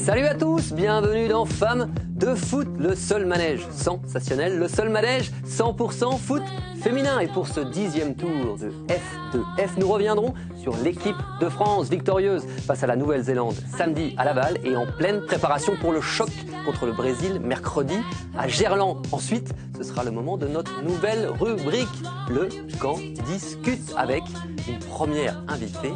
Salut à tous, bienvenue dans Femmes de foot, le seul manège sensationnel, le seul manège 100% foot féminin. Et pour ce 10e tour de F2F, nous reviendrons sur l'équipe de France victorieuse face à la Nouvelle-Zélande samedi à Laval et en pleine préparation pour le choc contre le Brésil mercredi à Gerland. Ensuite, ce sera le moment de notre nouvelle rubrique, le Quand discute, avec une première invitée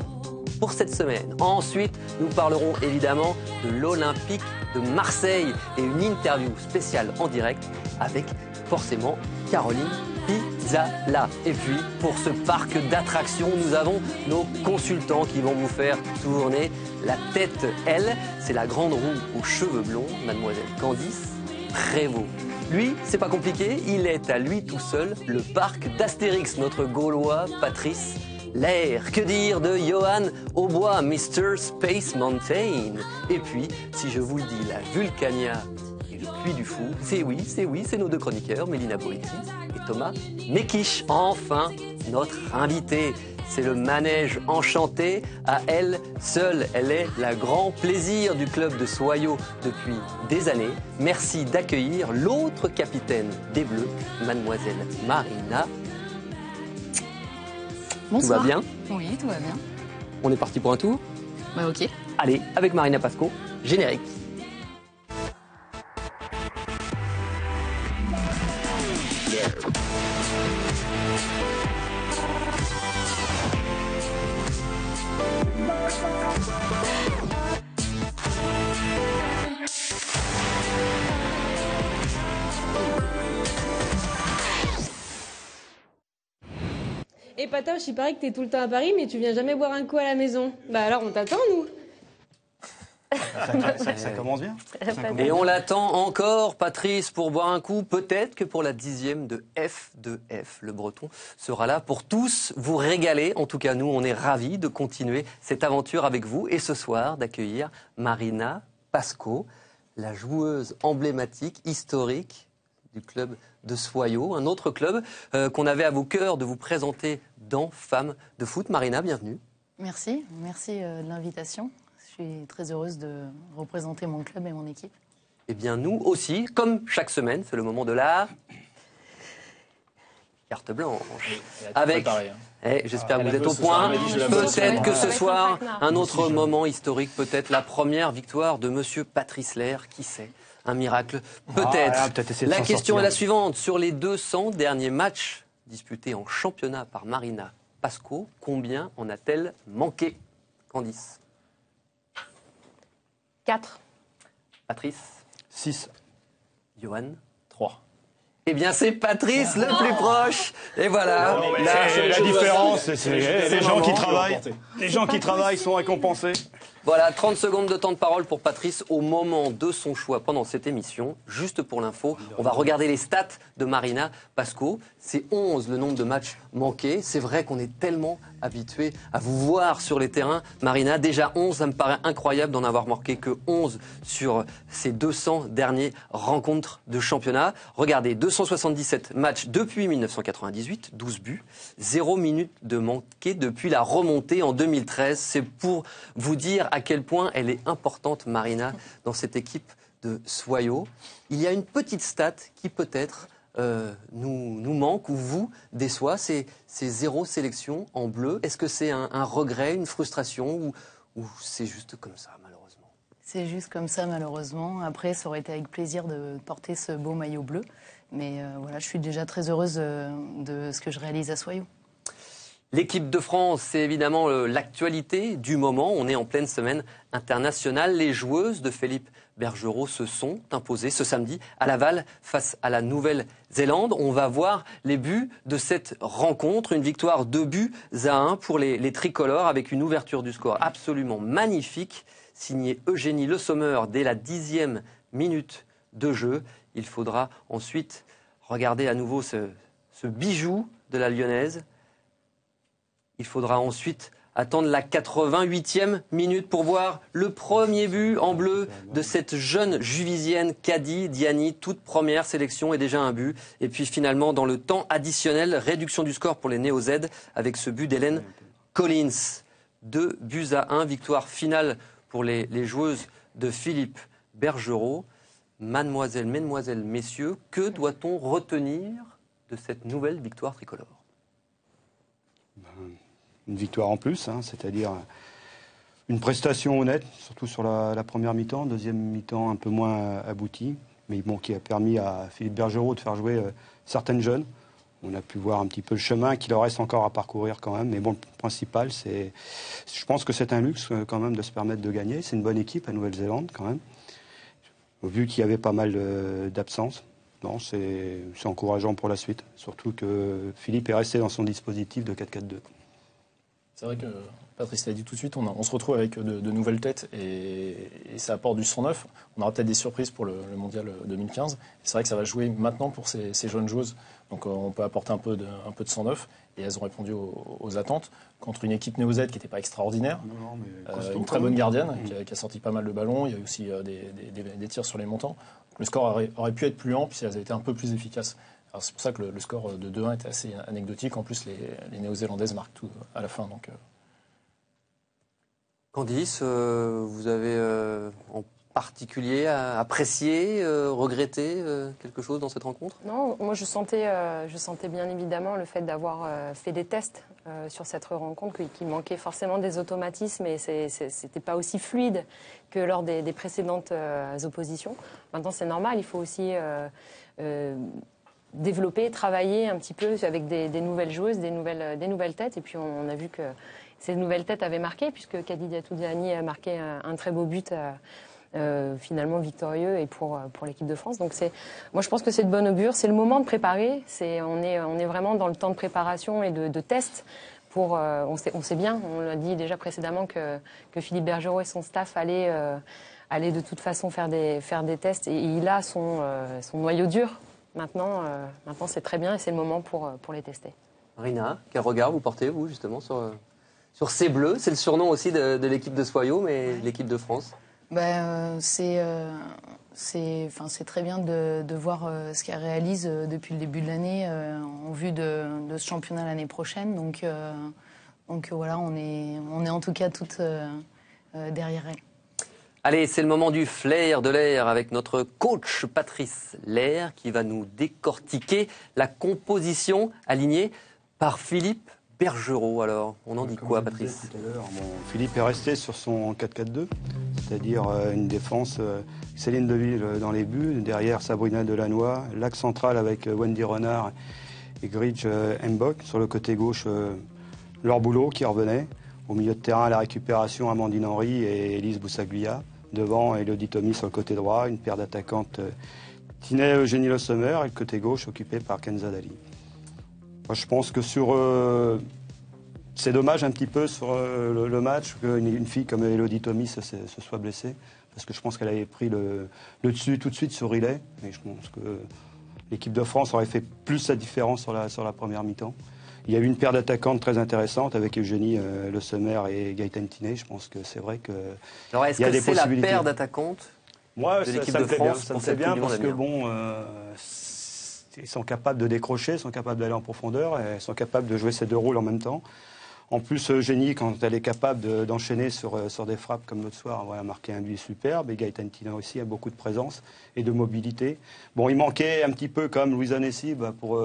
pour cette semaine. Ensuite, nous parlerons évidemment de l'Olympique de Marseille et une interview spéciale en direct avec forcément Caroline Pizzala. Et puis, pour ce parc d'attractions, nous avons nos consultants qui vont vous faire tourner la tête. Elle, c'est la grande roue aux cheveux blonds, mademoiselle Candice Prévost. Lui, c'est pas compliqué, il est à lui tout seul le parc d'Astérix, notre Gaulois Patrice Lair. Que dire de Johan Aubois, Mr. Space Mountain? Et puis, si je vous le dis, la Vulcania et le Puy du Fou, c'est nos deux chroniqueurs, Mélina Boetti et Thomas Mekisch. Enfin, notre invitée, c'est le manège enchanté à elle seule. Elle est la grand plaisir du club de Soyaux depuis des années. Merci d'accueillir l'autre capitaine des Bleus, mademoiselle Marina. Bonsoir. Tout va bien? Oui, tout va bien. On est parti pour un tour? Bah ok. Allez, avec Marina Pasco, générique. Et Patoche, il paraît que t'es tout le temps à Paris, mais tu viens jamais boire un coup à la maison. Bah alors on t'attend, nous. Ça commence bien. Et on l'attend encore, Patrice, pour boire un coup. Peut-être que pour la 10e de F2F, le breton sera là pour tous vous régaler. En tout cas, nous, on est ravis de continuer cette aventure avec vous. Et ce soir, d'accueillir Marina Pasco, la joueuse emblématique, historique du club de Soyaux, un autre club qu'on avait à vos cœurs de vous présenter dans Femmes de foot. Marina, bienvenue. Merci de l'invitation. Je suis très heureuse de représenter mon club et mon équipe. Eh bien, nous aussi, comme chaque semaine, c'est le moment de la carte blanche. Avec, j'espère que vous êtes au point. Peut-être que ce soir, un autre moment historique, peut-être la première victoire de Monsieur Patrice Lair, qui sait. Un miracle, peut-être. La question est la suivante. Sur les 200 derniers matchs disputés en championnat par Marina Pasco, combien en a-t-elle manqué? Candice? 4. Patrice? 6. Johan? 3. Eh bien, c'est Patrice le plus proche. Et voilà. La différence, c'est les gens qui travaillent. Les gens qui travaillent sont récompensés. Voilà, 30 secondes de temps de parole pour Patrice au moment de son choix pendant cette émission. Juste pour l'info, on va regarder les stats de Marina Pasco. C'est 11 le nombre de matchs manqués. C'est vrai qu'on est tellement habitué à vous voir sur les terrains. Marina, déjà 11, ça me paraît incroyable d'en avoir marqué que 11 sur ces 200 dernières rencontres de championnat. Regardez, 277 matchs depuis 1998, 12 buts, 0 minutes de manqué depuis la remontée en 2013. C'est pour vous dire à quel point elle est importante, Marina, dans cette équipe de Soyaux. Il y a une petite stat qui peut-être nous manque ou vous déçoit, c'est 0 sélection en bleu. Est-ce que c'est un regret, une frustration ou c'est juste comme ça, malheureusement? C'est juste comme ça, malheureusement. Après, ça aurait été avec plaisir de porter ce beau maillot bleu. Mais voilà, je suis déjà très heureuse de ce que je réalise à Soyaux. L'équipe de France, c'est évidemment l'actualité du moment. On est en pleine semaine internationale. Les joueuses de Philippe Bergerot se sont imposées ce samedi à Laval face à la Nouvelle-Zélande. On va voir les buts de cette rencontre. Une victoire 2-1 pour les tricolores avec une ouverture du score absolument magnifique, signée Eugénie Le Sommer dès la 10e minute de jeu. Il faudra ensuite regarder à nouveau ce bijou de la Lyonnaise. Il faudra ensuite attendre la 88e minute pour voir le premier but en bleu de cette jeune Juvisienne Kadi Diani, toute première sélection et déjà un but. Et puis finalement, dans le temps additionnel, réduction du score pour les Néo-Z avec ce but d'Hélène Collins. 2-1, victoire finale pour les joueuses de Philippe Bergerot. Mademoiselle, mesdemoiselles, messieurs, que doit-on retenir de cette nouvelle victoire tricolore? Une victoire en plus, hein, c'est-à-dire une prestation honnête, surtout sur la première mi-temps. Deuxième mi-temps un peu moins aboutie, mais bon, qui a permis à Philippe Bergerot de faire jouer certaines jeunes. On a pu voir un petit peu le chemin qu'il leur reste encore à parcourir quand même. Mais bon, le principal, je pense que c'est un luxe quand même de se permettre de gagner. C'est une bonne équipe à Nouvelle-Zélande quand même. Vu qu'il y avait pas mal d'absences, c'est encourageant pour la suite. Surtout que Philippe est resté dans son dispositif de 4-4-2. C'est vrai que Patrice l'a dit tout de suite, on se retrouve avec de nouvelles têtes et ça apporte du sang neuf. On aura peut-être des surprises pour le mondial 2015. C'est vrai que ça va jouer maintenant pour ces jeunes joueuses. Donc on peut apporter un peu de sang neuf et elles ont répondu aux attentes contre une équipe néo-Z qui n'était pas extraordinaire. Une très bonne gardienne qui a sorti pas mal de ballons. Il y a eu aussi des tirs sur les montants. Donc, le score aurait pu être plus ample si elles avaient été un peu plus efficaces. Alors c'est pour ça que le score de 2-1 était assez anecdotique. En plus, les Néo-Zélandaises marquent tout à la fin. Donc, Candice, vous avez en particulier apprécié, regretté quelque chose dans cette rencontre? Non, moi je sentais bien évidemment le fait d'avoir fait des tests sur cette rencontre, qu'il manquait forcément des automatismes et c'était pas aussi fluide que lors des précédentes oppositions. Maintenant c'est normal, il faut aussi développer, travailler un petit peu avec des nouvelles joueuses, des nouvelles têtes. Et puis on a vu que ces nouvelles têtes avaient marqué, puisque Khadija Toudjani a marqué un très beau but finalement victorieux et pour l'équipe de France. Donc moi je pense que c'est de bonne augure. C'est le moment de préparer. On est vraiment dans le temps de préparation et de test. On sait bien, on l'a dit déjà précédemment, que Philippe Bergerot et son staff allaient de toute façon faire des tests. Et il a son noyau dur. Maintenant c'est très bien et c'est le moment pour les tester. Rina, quel regard vous portez, vous, justement, sur ces Bleus? C'est le surnom aussi de l'équipe de Soyaux, mais l'équipe de France. C'est très bien de voir ce qu'elle réalise depuis le début de l'année en vue de ce championnat l'année prochaine. Donc voilà, on est en tout cas toutes derrière elle. Allez, c'est le moment du flair de l'air avec notre coach Patrice Lair qui va nous décortiquer la composition alignée par Philippe Bergerot. Alors, on en dit quoi, Patrice? Philippe est resté sur son 4-4-2, c'est-à-dire une défense Céline Deville dans les buts, derrière Sabrina Delannoy, l'axe central avec Wendy Renard et Gridge Mbok, sur le côté gauche Laure Boulot qui revenait, au milieu de terrain la récupération Amandine Henry et Elise Boussaglia, devant Elodie Thomy sur le côté droit, une paire d'attaquantes Tinet Eugénie Le Sommer et le côté gauche occupé par Kenza Dali. Moi, je pense que c'est dommage un petit peu sur le match qu'une fille comme Elodie Thomy se soit blessée, parce que je pense qu'elle avait pris le dessus tout de suite sur Riley, et je pense que l'équipe de France aurait fait plus la différence sur la première mi-temps. Il y a eu une paire d'attaquantes très intéressante avec Eugénie Le Sommer et Gaëtan Tinet. Je pense que c'est vrai que. Alors, est-ce que c'est la paire d'attaquantes de l'équipe de France? Ça me fait bien parce que bon, ils sont capables de décrocher, ils sont capables d'aller en profondeur, et ils sont capables de jouer ces deux rôles en même temps. En plus, Eugénie, quand elle est capable d'enchaîner sur des frappes comme l'autre soir, elle a marqué un but superbe. Et Gaëtan Tinet aussi a beaucoup de présence et de mobilité. Bon, il manquait un petit peu comme Louisa Nessi pour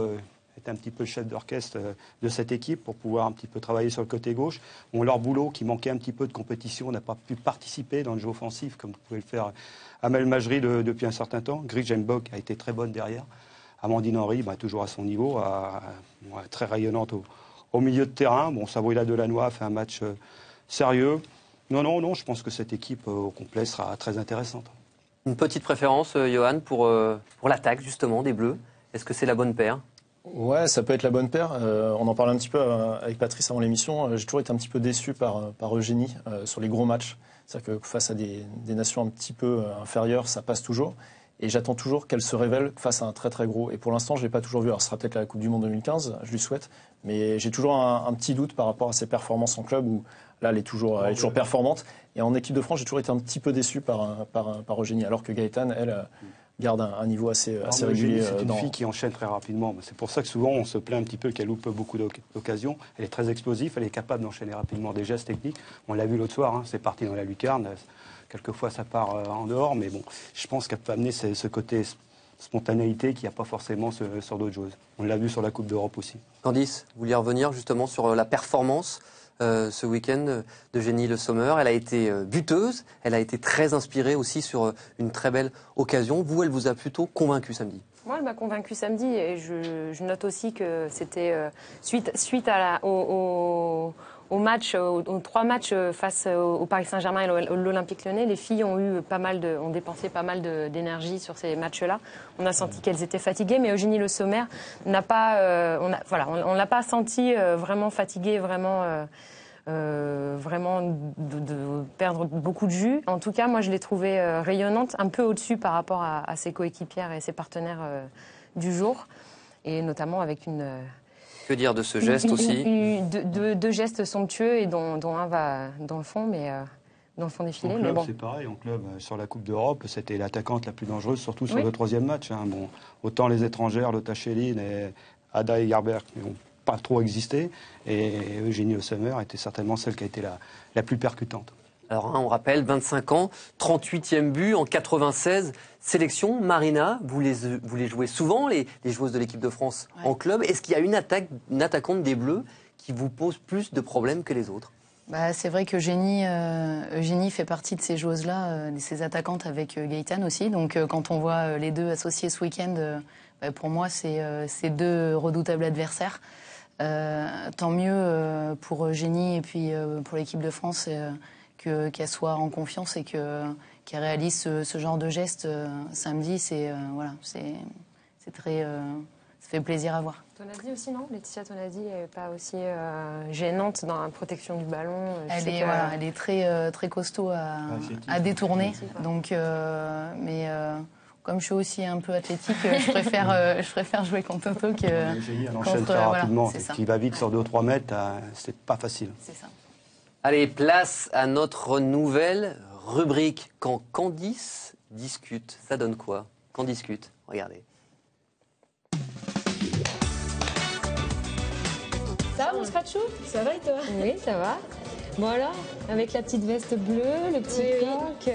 être un petit peu le chef d'orchestre de cette équipe pour pouvoir un petit peu travailler sur le côté gauche. Bon, Laure Boulot, qui manquait un petit peu de compétition, n'a pas pu participer dans le jeu offensif comme pouvait le faire Amel Majri depuis un certain temps. Gridge Mbok a été très bonne derrière. Amandine Henry, toujours à son niveau, très rayonnante au milieu de terrain. Bon, Sabrina Delannoy a fait un match sérieux. Non, je pense que cette équipe au complet sera très intéressante. Une petite préférence, Johan, pour l'attaque, justement, des Bleus. Est-ce que c'est la bonne paire? Ouais, ça peut être la bonne paire. On en parlait un petit peu avec Patrice avant l'émission. J'ai toujours été un petit peu déçu par Eugénie sur les gros matchs. C'est-à-dire que face à des nations un petit peu inférieures, ça passe toujours. Et j'attends toujours qu'elle se révèle face à un très très gros. Et pour l'instant, je ne l'ai pas toujours vu. Alors, ce sera peut-être la Coupe du Monde 2015, je lui souhaite. Mais j'ai toujours un petit doute par rapport à ses performances en club où là, elle est toujours performante. Et en équipe de France, j'ai toujours été un petit peu déçu par Eugénie. Alors que Gaëtan, elle, garde un niveau assez régulier. C'est une fille qui enchaîne très rapidement. C'est pour ça que souvent, on se plaint un petit peu qu'elle loupe beaucoup d'occasions. Elle est très explosive, elle est capable d'enchaîner rapidement des gestes techniques. On l'a vu l'autre soir, c'est parti dans la lucarne. quelquefois ça part en dehors, mais bon, je pense qu'elle peut amener ce côté spontanéité qu'il n'y a pas forcément sur d'autres choses. On l'a vu sur la Coupe d'Europe aussi. Candice, vous vouliez revenir justement sur la performance ce week-end d'Eugénie Le Sommer. Elle a été buteuse, elle a été très inspirée aussi sur une très belle occasion. Vous, elle vous a plutôt convaincu samedi? Moi, elle m'a convaincue samedi et je note aussi que c'était suite aux matchs, aux 3 matchs face au Paris Saint-Germain et l'Olympique Lyonnais, les filles ont dépensé pas mal d'énergie sur ces matchs-là. On a senti qu'elles étaient fatiguées, mais Eugénie Le Sommer n'a pas, on l'a pas senti vraiment fatiguée, vraiment de perdre beaucoup de jus. En tout cas, moi, je l'ai trouvée rayonnante, un peu au-dessus par rapport à ses coéquipières et ses partenaires du jour, et notamment avec une... Que dire de ce geste aussi? Deux gestes somptueux et dont un va dans le fond, mais dans le fond des filets. En club, mais bon. c'est pareil. En club, sur la Coupe d'Europe, c'était l'attaquante la plus dangereuse, surtout sur le 3e match. Hein. Bon, autant les étrangères, Lotta Schelin et Ada Egerberg n'ont pas trop existé, et Eugénie Le Sommer était certainement celle qui a été la plus percutante. Alors, on rappelle, 25 ans, 38e but en 96 sélections. Marina, vous les jouez souvent, les joueuses de l'équipe de France en club. Est-ce qu'il y a une attaquante des Bleus qui vous pose plus de problèmes que les autres? C'est vrai qu'Eugénie fait partie de ces joueuses-là, de ces attaquantes avec Gaëtan aussi. Donc quand on voit les deux associés ce week-end, pour moi, c'est 2 redoutables adversaires. Tant mieux pour Eugénie et puis pour l'équipe de France qu'elle soit en confiance et qu'elle réalise ce genre de geste samedi. C'est très, ça fait plaisir à voir. Tonadi aussi, non? Laetitia Tonadi n'est pas aussi gênante dans la protection du ballon. Elle est très, très costaud à détourner. Donc, comme je suis aussi un peu athlétique, je préfère jouer contre Toto que elle enchaîne très rapidement. Qui va vite sur 2 ou 3 mètres, c'est pas facile. C'est ça. Allez, place à notre nouvelle rubrique Quand Candice discute. Ça donne quoi? Quand discute, regardez. Ça va, mon Scratchou? Ça va et toi? Oui, ça va. Bon alors, avec la petite veste bleue, le petit coq,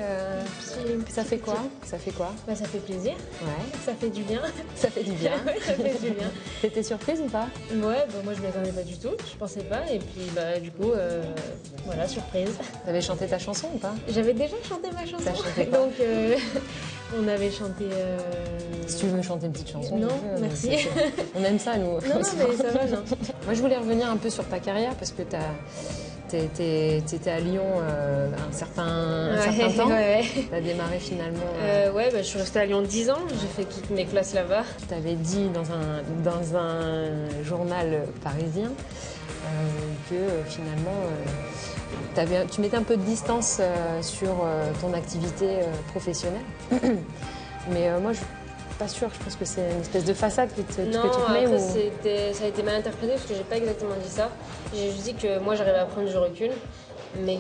ça fait quoi? Ça fait quoi? Ça fait plaisir. Ouais. Ça fait du bien. Ça fait du bien. Ça fait du bien. T'étais surprise ou pas? Ouais, moi je m'y attendais pas du tout. Je pensais pas. Et puis du coup, voilà, surprise. T'avais chanté ta chanson ou pas? J'avais déjà chanté ma chanson. T'as chanté quoi? Donc on avait chanté... Si tu veux me chanter une petite chanson. Non, merci. On aime ça, nous. Non, mais ça va, non. Moi je voulais revenir un peu sur ta carrière parce que t'étais à Lyon un certain temps. Ouais. T'as démarré finalement. Je suis restée à Lyon 10 ans. J'ai fait toutes mes classes là-bas. Tu t'avais dit dans un journal parisien que finalement tu mettais un peu de distance sur ton activité professionnelle. Mais moi, je suis pas sûre. Je pense que c'est une espèce de façade que tu te mets. Non, ça a été mal interprété parce que j'ai pas exactement dit ça. J'ai juste dit que moi, j'arrivais à prendre du recul. Mais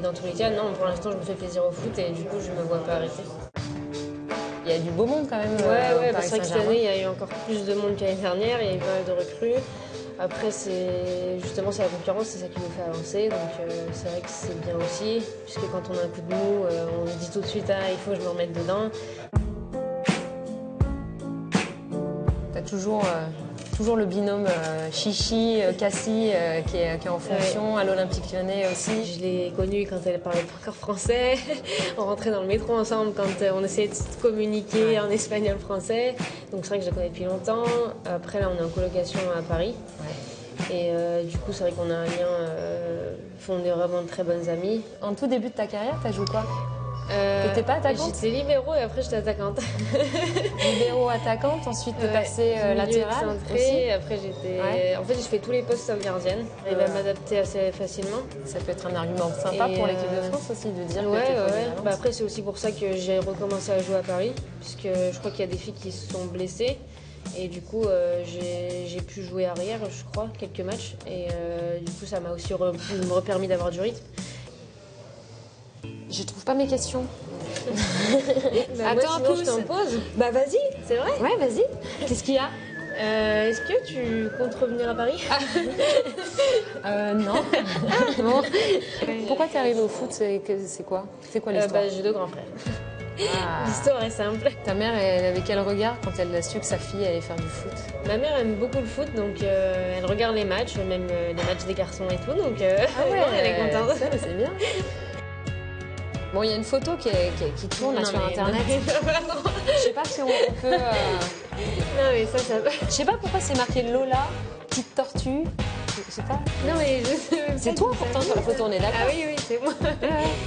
dans tous les cas, non, pour l'instant, je me fais plaisir au foot et du coup, je me vois pas arrêter. Il y a du beau monde quand même. Ouais, c'est vrai que cette année, il y a eu encore plus de monde que l'année dernière. Il y a eu pas mal de recrues. Après, c'est la concurrence, c'est ça qui nous fait avancer. Donc, c'est vrai que c'est bien aussi. Puisque quand on a un coup de mou, on se dit tout de suite, il faut que je me remette dedans. T'as toujours le binôme Chichi, Cassie qui est en fonction, à l'Olympique Lyonnais aussi. Je l'ai connue quand elle parlait pas encore français. On rentrait dans le métro ensemble quand on essayait de communiquer en espagnol-français. Donc c'est vrai que je la connais depuis longtemps. Après là, on est en colocation à Paris. Ouais. Et du coup, c'est vrai qu'on a un lien fondé vraiment de très bonnes amies. En tout début de ta carrière, t'as joué quoi? T'étais pas attaquante? J'étais libéro et après j'étais attaquante. Libéro, attaquante, ensuite t'es passée latérale aussi. Après j'étais... Ouais. En fait j'ai fait tous les postes sauf gardienne. J'arrive à m'adapter assez facilement. Ça peut être un argument sympa pour l'équipe de France aussi de dire que t'es polyvalente. Après c'est aussi pour ça que j'ai recommencé à jouer à Paris. Puisque je crois qu'il y a des filles qui se sont blessées. Et du coup j'ai pu jouer arrière je crois, quelques matchs. Et du coup ça m'a aussi permis d'avoir du rythme. Je trouve pas mes questions. Attends, je t'en pose. Bah vas-y. C'est vrai? Ouais, vas-y. Qu'est-ce qu'il y a? Est-ce que tu comptes revenir à Paris? Non. Bon. Pourquoi t'es arrivée au foot? C'est quoi l'histoire? J'ai 2 grands frères. Ah. L'histoire est simple. Ta mère, elle avait quel regard quand elle a su que sa fille allait faire du foot? Ma mère aime beaucoup le foot, donc elle regarde les matchs, même les matchs des garçons et tout, donc elle est contente. Ça, c'est bien. Bon, il y a une photo qui tourne là, sur Internet. Je sais pas si on peut... Non, mais ça va. Je sais pas pourquoi c'est marqué Lola, petite tortue. Je sais pas. Non, mais c'est toi pourtant sur la photo, on est d'accord? Ah oui, c'est moi.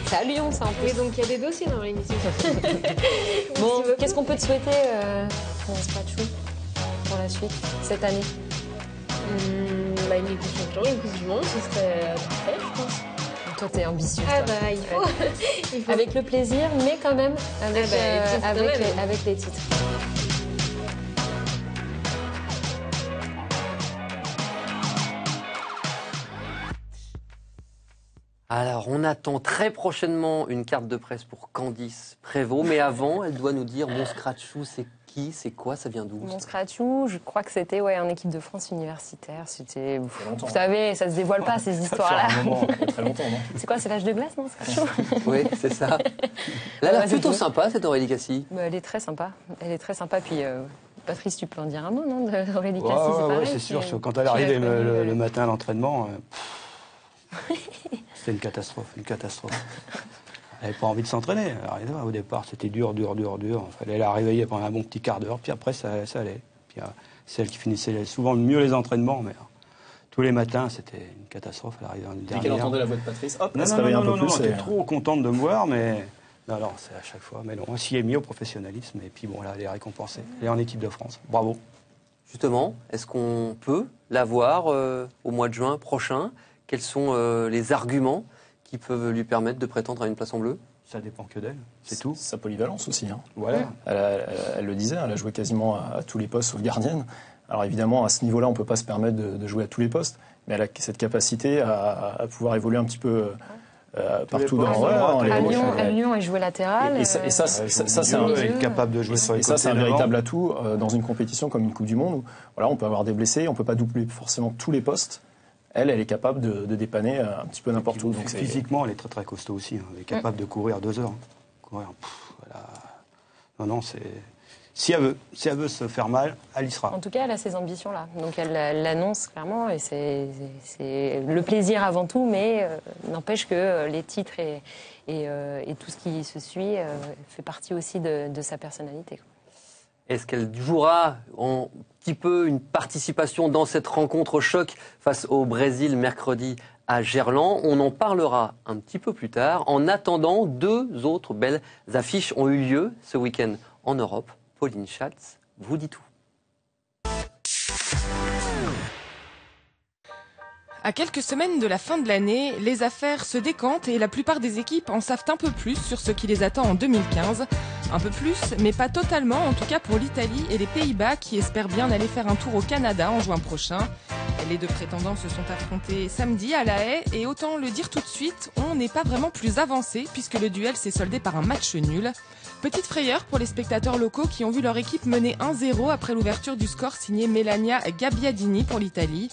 C'est à Lyon, ça en plus. Oui, donc il y a des dossiers dans l'émission. Bon, qu'est-ce qu'on peut te souhaiter, France Pachou, pour la suite, cette année? Une Ligue des Champions, une Coupe du Monde, ce serait parfait, je pense. Toi, t'es ambitieuse. Ah bah, il faut. Avec le plaisir, mais quand même avec les titres. Alors, on attend très prochainement une carte de presse pour Candice Prévost, mais avant, elle doit nous dire mon Scratchou, c'est qui, c'est quoi, ça vient d'où? Mon Scratchou, je crois que c'était en équipe de France universitaire. C'était, vous longtemps, savez, ça se dévoile pas ces histoires-là. Ça fait un moment, très longtemps, non? C'est quoi, c'est l'âge de glace, non, Scratchou? Oui, c'est ça. Elle a l'air plutôt sympa, cette Aurélie Cassis. Elle est très sympa. Elle est très sympa. Puis Patrice, tu peux en dire un mot, non, d'Aurélie Cassis? Ouais, c'est sûr. Quand elle arrivait le matin à l'entraînement, c'était une catastrophe. Elle n'avait pas envie de s'entraîner. Au départ, c'était dur. Il fallait la réveiller pendant un bon petit quart d'heure, puis après, ça allait. Puis c'est elle qui finissait souvent mieux les entraînements, mais tous les matins, c'était une catastrophe. Elle arrivait en dernière. Dès qu'elle entendait la voix de Patrice, hop, elle se réveillait un peu plus. Elle était trop contente de me voir, mais non, c'est à chaque fois. Mais non, on s'y est mis au professionnalisme, et puis bon, là, elle est récompensée. Elle est en équipe de France. Bravo. Justement, est-ce qu'on peut la voir au mois de juin prochain? Quels sont les arguments qui peuvent lui permettre de prétendre à une place en bleu? Ça dépend que d'elle, c'est tout. Sa polyvalence aussi. Hein. Voilà. Elle le disait, elle a joué quasiment à tous les postes sauf gardienne. Alors évidemment, à ce niveau-là, on ne peut pas se permettre de jouer à tous les postes, mais elle a cette capacité à pouvoir évoluer un petit peu partout dans à Lyon, elle jouait latérale. Et ça, c'est capable de jouer sur les côtés. Et ça, c'est un véritable atout dans une compétition comme une Coupe du Monde où on peut avoir des blessés, on ne peut pas doubler forcément tous les postes. Elle est capable de dépanner un petit peu n'importe où. Donc physiquement, elle est très très costaud aussi. Elle est capable de courir 2 heures. Non, c'est... Si elle veut se faire mal, elle y sera. En tout cas, elle a ces ambitions-là. Donc elle l'annonce clairement et c'est le plaisir avant tout, mais n'empêche que les titres et tout ce qui se suit fait partie aussi de sa personnalité. Est-ce qu'elle jouera un petit peu une participation dans cette rencontre choc face au Brésil mercredi à Gerland? On en parlera un petit peu plus tard. En attendant, 2 autres belles affiches ont eu lieu ce week-end en Europe. Pauline Schatz vous dit tout. À quelques semaines de la fin de l'année, les affaires se décantent et la plupart des équipes en savent un peu plus sur ce qui les attend en 2015. Un peu plus, mais pas totalement, en tout cas pour l'Italie et les Pays-Bas qui espèrent bien aller faire un tour au Canada en juin prochain. Les 2 prétendants se sont affrontés samedi à La Haye et autant le dire tout de suite, on n'est pas vraiment plus avancé puisque le duel s'est soldé par un match nul. Petite frayeur pour les spectateurs locaux qui ont vu leur équipe mener 1-0 après l'ouverture du score signé Melania Gabbiadini pour l'Italie.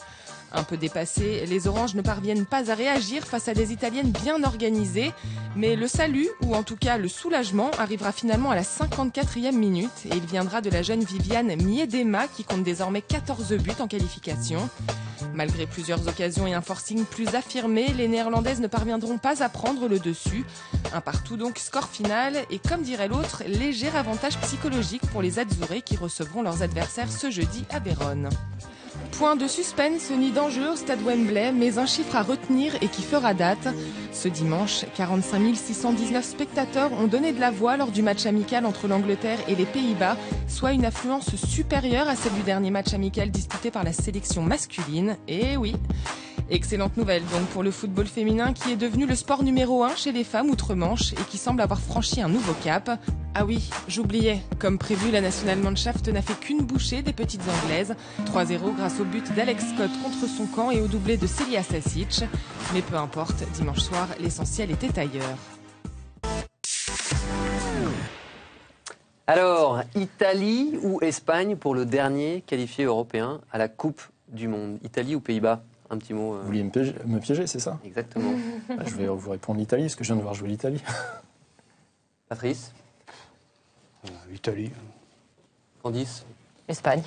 Un peu dépassés, les Oranges ne parviennent pas à réagir face à des Italiennes bien organisées. Mais le salut, ou en tout cas le soulagement, arrivera finalement à la 54e minute. Et il viendra de la jeune Viviane Miedema qui compte désormais 14 buts en qualification. Malgré plusieurs occasions et un forcing plus affirmé, les Néerlandaises ne parviendront pas à prendre le dessus. Un partout donc, score final. Et comme dirait l'autre, léger avantage psychologique pour les Azzurrés qui recevront leurs adversaires ce jeudi à Vérone. Point de suspense ni d'enjeu au stade Wembley, mais un chiffre à retenir et qui fera date. Ce dimanche, 45 619 spectateurs ont donné de la voix lors du match amical entre l'Angleterre et les Pays-Bas, soit une affluence supérieure à celle du dernier match amical disputé par la sélection masculine. Et oui, excellente nouvelle donc pour le football féminin qui est devenu le sport numéro 1 chez les femmes outre-Manche et qui semble avoir franchi un nouveau cap. Ah oui, j'oubliais, comme prévu, la Nationalmannschaft n'a fait qu'une bouchée des petites Anglaises. 3-0 grâce au but d'Alex Scott contre son camp et au doublé de Celia Sasic. Mais peu importe, dimanche soir, l'essentiel était ailleurs. Alors, Italie ou Espagne pour le dernier qualifié européen à la Coupe du Monde? Italie ou Pays-Bas? Un petit mot. Vous vouliez me piéger, c'est ça? Exactement. Je vais vous répondre l'Italie, parce que je viens de voir jouer l'Italie. Patrice? Italie. Candice? Espagne.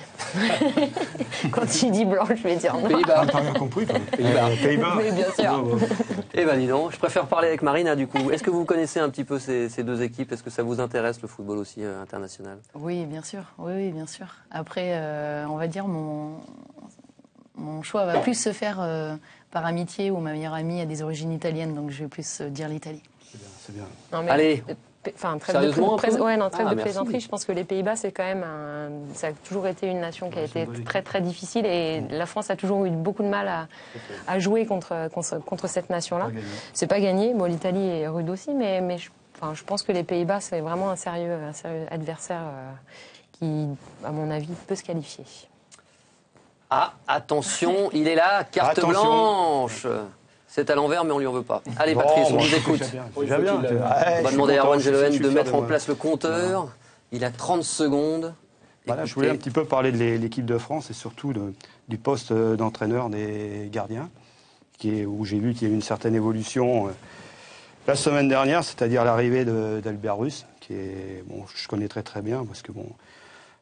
Quand il dit blanc, je vais dire non. Pays-Bas. T'as rien compris, toi. Pays-Bas. Oui, bien sûr. Eh ben dis donc, je préfère parler avec Marina du coup. Est-ce que vous connaissez un petit peu ces deux équipes? Est-ce que ça vous intéresse le football aussi international? Oui, bien sûr. Oui, bien sûr. Après, on va dire mon choix va plus se faire par amitié, où ma meilleure amie a des origines italiennes, donc je vais plus dire l'Italie. C'est bien. Non, mais, Allez. Enfin, Sérieusement, un peu trêve de merci. plaisanterie. Je pense que les Pays-Bas, c'est quand même ça a toujours été une nation qui a été très très difficile, et la France a toujours eu beaucoup de mal à jouer contre cette nation-là. C'est pas gagné. Bon, l'Italie est rude aussi, mais je pense que les Pays-Bas, c'est vraiment un sérieux adversaire qui, à mon avis, peut se qualifier. Ah, attention, il est là, carte Attention. blanche. C'est à l'envers, mais on lui en veut pas. Allez, Patrice, on vous écoute. Oui, faut qu'il On va demander à Erwan Geloen de mettre en place le compteur. Il a 30 secondes. Voilà, je voulais un petit peu parler de l'équipe de France et surtout du poste d'entraîneur des gardiens, où j'ai vu qu'il y a eu une certaine évolution la semaine dernière, c'est-à-dire l'arrivée d'Albert Russe, qui est, bon, je connais très bien, parce que bon,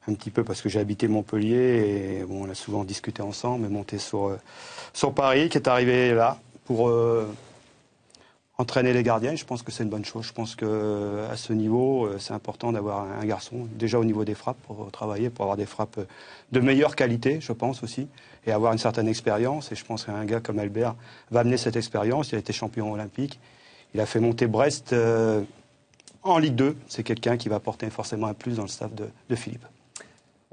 un petit peu parce que j'ai habité Montpellier et bon, on a souvent discuté ensemble, et monté sur Paris, qui est arrivé là pour entraîner les gardiens. Je pense que c'est une bonne chose. Je pense qu'à ce niveau, c'est important d'avoir un garçon, déjà au niveau des frappes, pour travailler, pour avoir des frappes de meilleure qualité, je pense aussi, et avoir une certaine expérience. Et je pense qu'un gars comme Albert va amener cette expérience. Il a été champion olympique. Il a fait monter Brest en Ligue 2. C'est quelqu'un qui va apporter forcément un plus dans le staff de Philippe.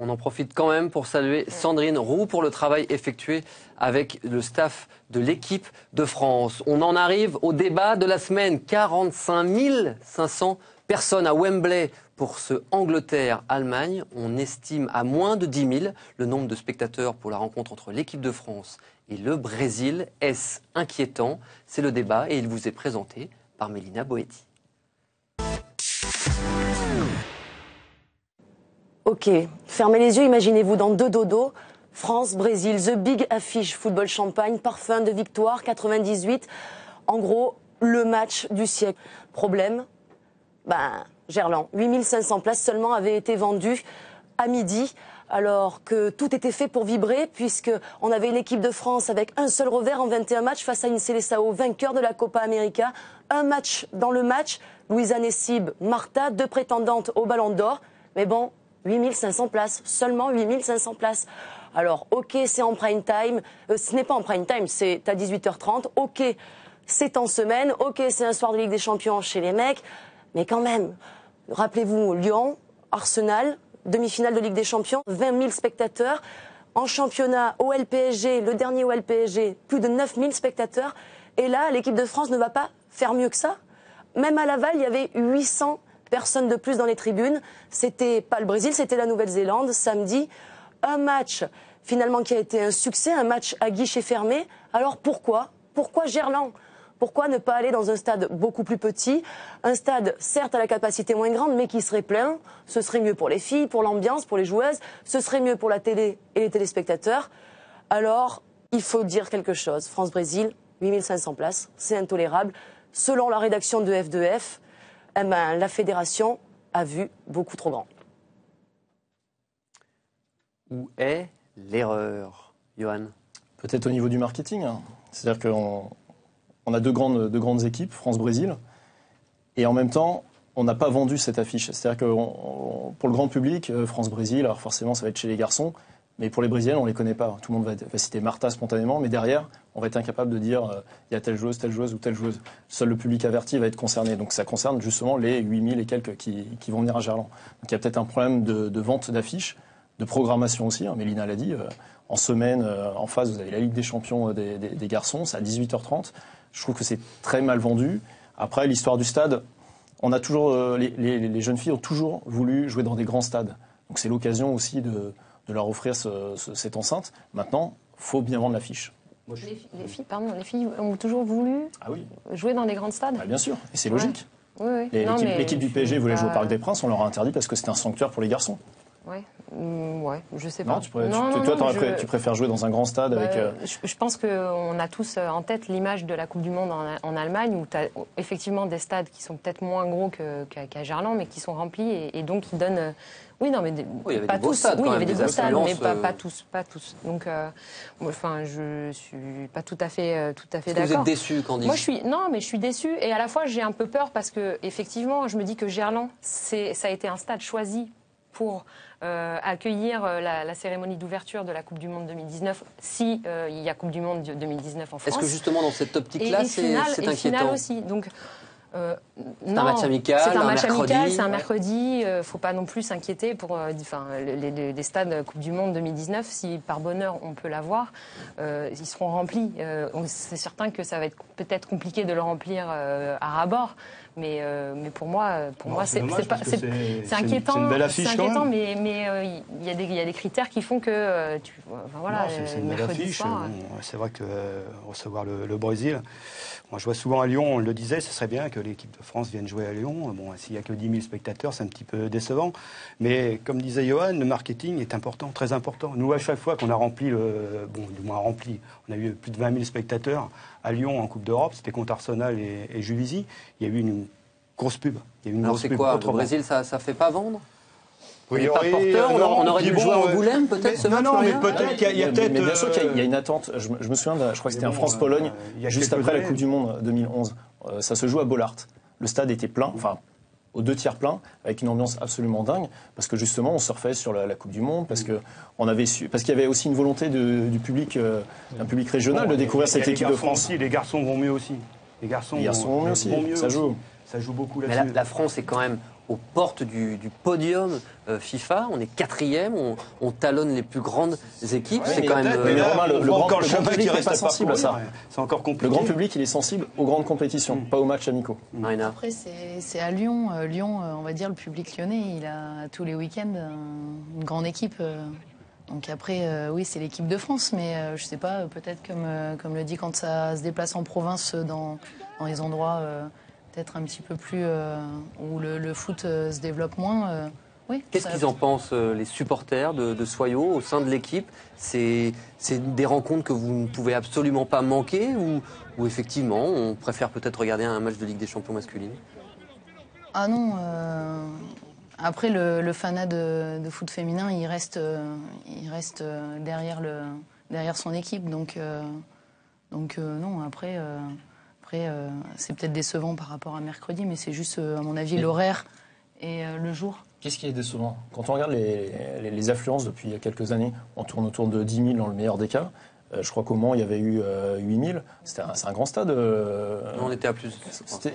On en profite quand même pour saluer Sandrine Roux pour le travail effectué avec le staff de l'équipe de France. On en arrive au débat de la semaine. 45 500 personnes à Wembley pour ce Angleterre-Allemagne. On estime à moins de 10 000 le nombre de spectateurs pour la rencontre entre l'équipe de France et le Brésil. Est-ce inquiétant? C'est le débat et il vous est présenté par Mélina Boetti. Ok, fermez les yeux, imaginez-vous dans deux dodos, France, Brésil, the big affiche, football champagne, parfum de victoire, 98. En gros, le match du siècle. Problème, Gerland, 8500 places seulement avaient été vendues à midi, alors que tout était fait pour vibrer, puisqu'on avait l'équipe de France avec un seul revers en 21 matchs face à une Seleção, vainqueur de la Copa América. Un match dans le match, Louisa Nessib, Martha, deux prétendantes au Ballon d'Or. Mais bon, 8500 places, seulement 8500 places. Alors, ok, c'est en prime time, ce n'est pas en prime time, c'est à 18h30, ok, c'est en semaine, ok, c'est un soir de Ligue des Champions chez les mecs, mais quand même, rappelez-vous, Lyon, Arsenal, demi-finale de Ligue des Champions, 20 000 spectateurs, en championnat au LPSG, le dernier au LPSG, plus de 9 000 spectateurs, et là, l'équipe de France ne va pas faire mieux que ça. Même à Laval, il y avait 800 personnes de plus dans les tribunes. C'était pas le Brésil, c'était la Nouvelle-Zélande, samedi. Un match, finalement, qui a été un succès, un match à guichet fermé. Alors pourquoi Gerland? Pourquoi ne pas aller dans un stade beaucoup plus petit? Un stade, certes, à la capacité moins grande, mais qui serait plein. Ce serait mieux pour les filles, pour l'ambiance, pour les joueuses. Ce serait mieux pour la télé et les téléspectateurs. Alors, il faut dire quelque chose. France-Brésil, 8500 places, c'est intolérable. Selon la rédaction de F2F, la fédération a vu beaucoup trop grand. Où est l'erreur, Johan? Peut-être au niveau du marketing. C'est-à-dire qu'on a deux grandes équipes, France-Brésil, et en même temps, on n'a pas vendu cette affiche. C'est-à-dire que pour le grand public, France-Brésil, alors forcément, ça va être chez les garçons, mais pour les Brésiliennes, on ne les connaît pas. Tout le monde va citer Martha spontanément, mais derrière, on va être incapable de dire il y a telle joueuse ou telle joueuse. Seul le public averti va être concerné. Donc ça concerne justement les 8000 et quelques qui vont venir à Gerland. Donc il y a peut-être un problème de vente d'affiches, de programmation aussi. Mélina l'a dit. En semaine, en face, vous avez la Ligue des Champions des garçons, c'est à 18h30. Je trouve que c'est très mal vendu. Après, l'histoire du stade, on a toujours les jeunes filles ont toujours voulu jouer dans des grands stades. Donc c'est l'occasion aussi de leur offrir cette enceinte. Maintenant, il faut bien vendre l'affiche. Les filles ont toujours voulu jouer dans des grands stades. Bien sûr, et c'est logique. Oui. L'équipe du PSG voulait jouer au Parc des Princes, on leur a interdit parce que c'était un sanctuaire pour les garçons. Ouais, je sais pas. Non, tu préfères jouer dans un grand stade avec... Je pense qu'on a tous en tête l'image de la Coupe du Monde en Allemagne, où tu as effectivement des stades qui sont peut-être moins gros qu'à Gerland, mais qui sont remplis et donc qui donnent... Oui, non, mais il y avait pas des beaux tous. stades, Oui, il y avait des beaux stades, mais pas tous. Donc, je suis pas tout à fait d'accord. d'accord. Vous êtes déçu, Candice? Moi, je suis déçue et à la fois j'ai un peu peur parce que effectivement, je me dis que Gerland, ça a été un stade choisi pour accueillir la cérémonie d'ouverture de la Coupe du Monde 2019, si il y a Coupe du Monde 2019 en France. Est-ce que justement dans cette optique-là, c'est inquiétant? Finale aussi. Donc, c'est un match amical, c'est un match amical, c'est un mercredi. Faut pas non plus s'inquiéter pour les stades Coupe du Monde 2019. Si par bonheur on peut l'avoir, ils seront remplis. C'est certain que ça va être peut-être compliqué de le remplir à ras-bord. Mais pour moi, c'est inquiétant. C'est une belle affiche, c'est inquiétant, mais il y a des critères qui font que c'est une belle affiche. C'est vrai que recevoir le Brésil. Moi, je vois souvent à Lyon, on le disait, ce serait bien que l'équipe de France vienne jouer à Lyon. Bon, s'il n'y a que 10 000 spectateurs, c'est un petit peu décevant. Mais comme disait Johan, le marketing est important, très important. Nous, à chaque fois qu'on a rempli du moins rempli, on a eu plus de 20 000 spectateurs à Lyon en Coupe d'Europe, c'était contre Arsenal et Juvisy. Il y a eu une grosse pub. Alors c'est quoi, le Brésil, ça fait pas vendre? Oui, pas porteur, on aurait dû jouer à Angoulême peut-être ce match. Non, mais peut-être qu'il y a peut-être. Mais bien sûr qu'il y a une attente. Je me souviens, je crois que c'était un France-Pologne, juste après la Coupe du Monde 2011. Ça se joue à Bollaert. Le stade était plein, enfin aux 2 tiers plein, avec une ambiance absolument dingue, parce que justement on surfait sur la Coupe du Monde, parce qu'il y avait aussi une volonté du public, un public régional, de découvrir cette équipe de France. Les garçons vont mieux aussi. Les garçons vont mieux aussi. Ça joue. Ça joue beaucoup là-dessus. Mais la France est quand même aux portes du podium FIFA. On est 4e, on talonne les plus grandes équipes. Ouais, c'est quand même. Le grand public n'est pas sensible à ça. C'est encore compliqué. Le grand public, il est sensible aux grandes compétitions, pas aux matchs amicaux. Après, c'est à Lyon. Lyon, on va dire, le public lyonnais, il a tous les week-ends une grande équipe. Donc après, oui, c'est l'équipe de France, mais je sais pas, peut-être comme le dit, quand ça se déplace en province dans les endroits peut-être un petit peu plus où le foot se développe moins. Oui, qu'est-ce qu'ils en pensent, les supporters de Soyaux au sein de l'équipe? C'est des rencontres que vous ne pouvez absolument pas manquer ou effectivement on préfère peut-être regarder un match de Ligue des Champions masculine? Ah non. Après, le fanat de foot féminin, il reste derrière son équipe. Donc non, après c'est peut-être décevant par rapport à mercredi, mais c'est juste, à mon avis, l'horaire et le jour. Qu'est-ce qui est décevant? Quand on regarde les affluences depuis quelques années, on tourne autour de 10 000 dans le meilleur des cas. Je crois qu'au Mans, il y avait eu 8 000. C'est un grand stade. Non, on était à plus.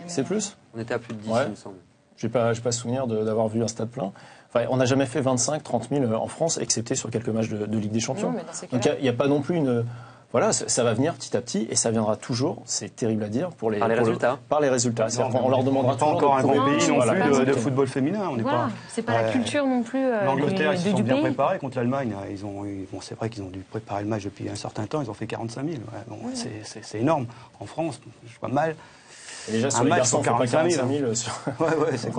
C'est plus? On était à plus de 10, ouais. il me semble. Je n'ai pas souvenir d'avoir vu un stade plein. Enfin, on n'a jamais fait 25, 30 000 en France, excepté sur quelques matchs de Ligue des Champions. Non, donc il n'y a pas non plus une... Voilà, ça va venir petit à petit et ça viendra toujours, c'est terrible à dire, par les résultats. Par les résultats. On leur demandera pas encore un grand pays non plus de football féminin. C'est pas la culture non plus L'Angleterre, ils se sont bien pays. préparés contre l'Allemagne. C'est vrai qu'ils ont dû préparer le match depuis un certain temps. Ils ont fait 45 000. C'est énorme. En France, je vois mal. Et déjà, sur les garçons, on fait pas 45 000. Ouais, c'est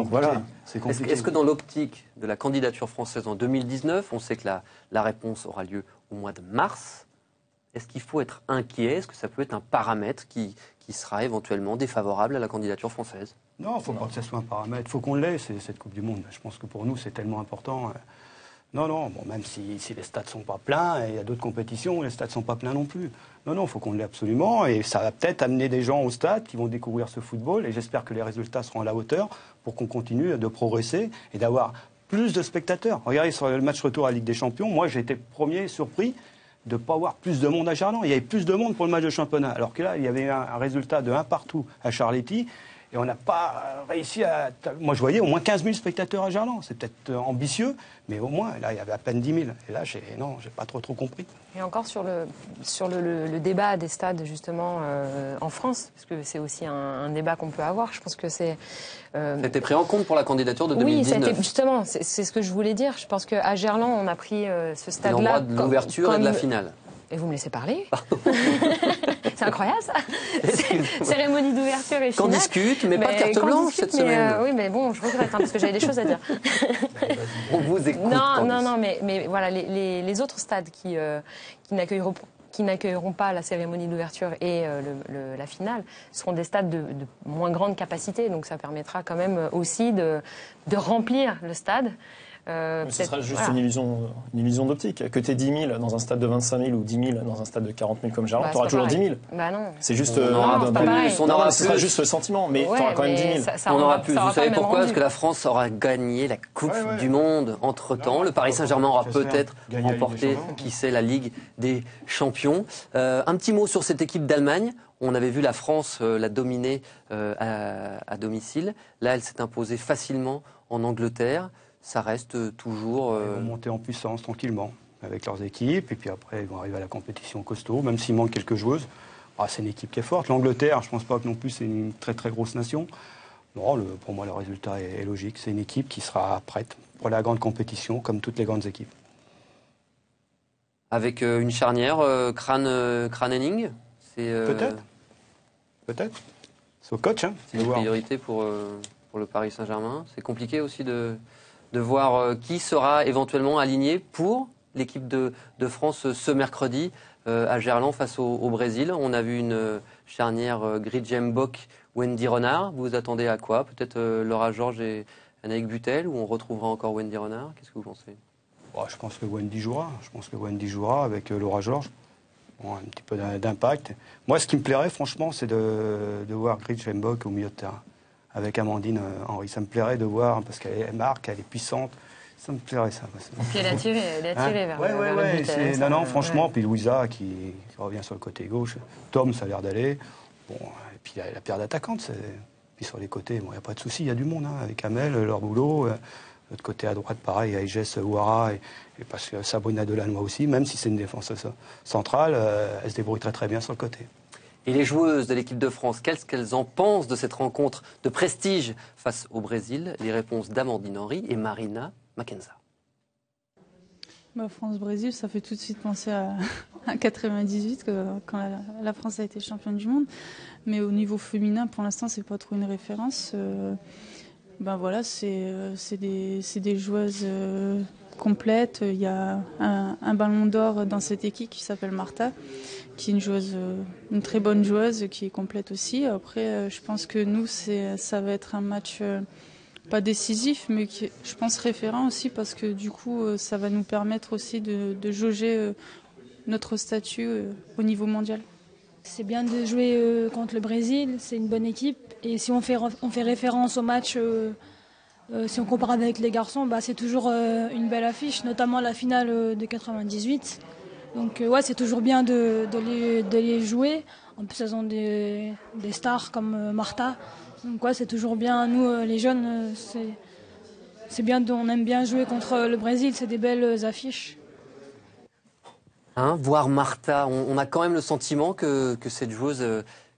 compliqué. Est-ce que dans l'optique de la candidature française en 2019, on sait que la réponse aura lieu au mois de mars, est-ce qu'il faut être inquiet? Est-ce que ça peut être un paramètre qui sera éventuellement défavorable à la candidature française? Non, il ne faut pas que ça soit un paramètre. Il faut qu'on l'ait, cette Coupe du Monde. Je pense que pour nous, c'est tellement important. Non, bon, même si les stades ne sont pas pleins, il y a d'autres compétitions où les stades ne sont pas pleins non plus. Non, il faut qu'on l'ait absolument. Et ça va peut-être amener des gens au stade qui vont découvrir ce football. Et j'espère que les résultats seront à la hauteur pour qu'on continue de progresser et d'avoir plus de spectateurs. Regardez sur le match retour à la Ligue des Champions. Moi, j'ai été premier surpris de ne pas avoir plus de monde à Gerland. Il y avait plus de monde pour le match de championnat. Alors que là, il y avait un résultat de 1 partout à Charletti. Et on n'a pas réussi à... Moi, je voyais au moins 15 000 spectateurs à Gerland. C'est peut-être ambitieux, mais au moins, là, il y avait à peine 10 000. Et là, j'ai pas trop compris. Et encore sur le débat des stades, justement, en France, parce que c'est aussi un débat qu'on peut avoir. Je pense que c'est... Ça a été pris en compte pour la candidature de 2019. Oui, justement, c'est ce que je voulais dire. Je pense qu'à Gerland, on a pris ce stade-là... L'endroit de l'ouverture et de la finale. Et vous me laissez parler? C'est incroyable ça. Cérémonie d'ouverture et finale. Qu'on discute, mais pas de carte blanche cette semaine. Oui, mais bon, je regrette parce que j'avais des choses à dire. On vous écoute. Non, mais voilà, les autres stades qui n'accueilleront pas la cérémonie d'ouverture et la finale seront des stades de moins grande capacité. Donc ça permettra quand même aussi de remplir le stade. Ce sera juste une illusion d'optique. Que tu aies 10 000 dans un stade de 25 000 ou 10 000 dans un stade de 40 000 comme Gérard, tu auras toujours 10 000. Bah non. C'est juste. ce sera juste le sentiment, mais tu auras quand même 10 000. On aura plus. Vous savez pourquoi? Parce que la France aura gagné la Coupe du Monde entre-temps. Le Paris Saint-Germain aura peut-être remporté, qui sait, la Ligue des Champions. Un petit mot sur cette équipe d'Allemagne. On avait vu la France la dominer à domicile. Là, elle s'est imposée facilement en Angleterre. Ça reste toujours... Ils vont monter en puissance tranquillement avec leurs équipes. Et puis après, ils vont arriver à la compétition costaud, même s'il manque quelques joueuses. C'est une équipe qui est forte. L'Angleterre, je ne pense pas que non plus c'est une très très grosse nation. Non, pour moi, le résultat est logique. C'est une équipe qui sera prête pour la grande compétition, comme toutes les grandes équipes. Avec une charnière, Krahn-Henning Peut-être. C'est au coach. C'est une priorité pour le Paris Saint-Germain. C'est compliqué aussi de voir qui sera éventuellement aligné pour l'équipe de France ce mercredi à Gerland face au Brésil. On a vu une charnière Gridjem-Bock, Wendy Renard. Vous vous attendez à quoi? Peut-être Laura Georges et Anaïk Butel, ou on retrouvera encore Wendy Renard? Qu'est-ce que vous pensez? Je pense que Wendy jouera avec Laura Georges. Un petit peu d'impact. Moi, ce qui me plairait, franchement, c'est de voir Gridjem-Bock au milieu de terrain avec Amandine Henry. Ça me plairait de voir, parce qu'elle marque, elle est puissante. Ça me plairait, ça. Et puis elle a tiré vers le but. Non, franchement. Puis Louisa qui revient sur le côté gauche. Tom, ça a l'air d'aller. Bon, et puis la paire d'attaquantes. Puis sur les côtés, il n'y a pas de souci, il y a du monde. Avec Amel, leur boulot. L'autre côté à droite, pareil, Aïgès Ouara. Et parce que Sabrina Delannoy aussi, même si c'est une défense centrale, elle se débrouille très très bien sur le côté. Et les joueuses de l'équipe de France, qu'est-ce qu'elles en pensent de cette rencontre de prestige face au Brésil? Les réponses d'Amandine Henry et Marina Mackenza. France-Brésil, ça fait tout de suite penser à 98, quand la France a été championne du monde. Mais au niveau féminin, pour l'instant, c'est pas trop une référence. C'est des joueuses complètes. Il y a un ballon d'or dans cette équipe qui s'appelle Marta, qui est une très bonne joueuse, qui est complète aussi. Après, je pense que nous, ça va être un match pas décisif, mais je pense référent aussi, parce que du coup, ça va nous permettre aussi de jauger notre statut au niveau mondial. C'est bien de jouer contre le Brésil, c'est une bonne équipe. Et si on fait référence au match, si on compare avec les garçons, c'est toujours une belle affiche, notamment la finale de 98. Donc c'est toujours bien de les jouer. En plus, elles ont des stars comme Martha. Donc c'est toujours bien. Nous, les jeunes, c'est bien. On aime bien jouer contre le Brésil. C'est des belles affiches. Voir Martha, on a quand même le sentiment que cette joueuse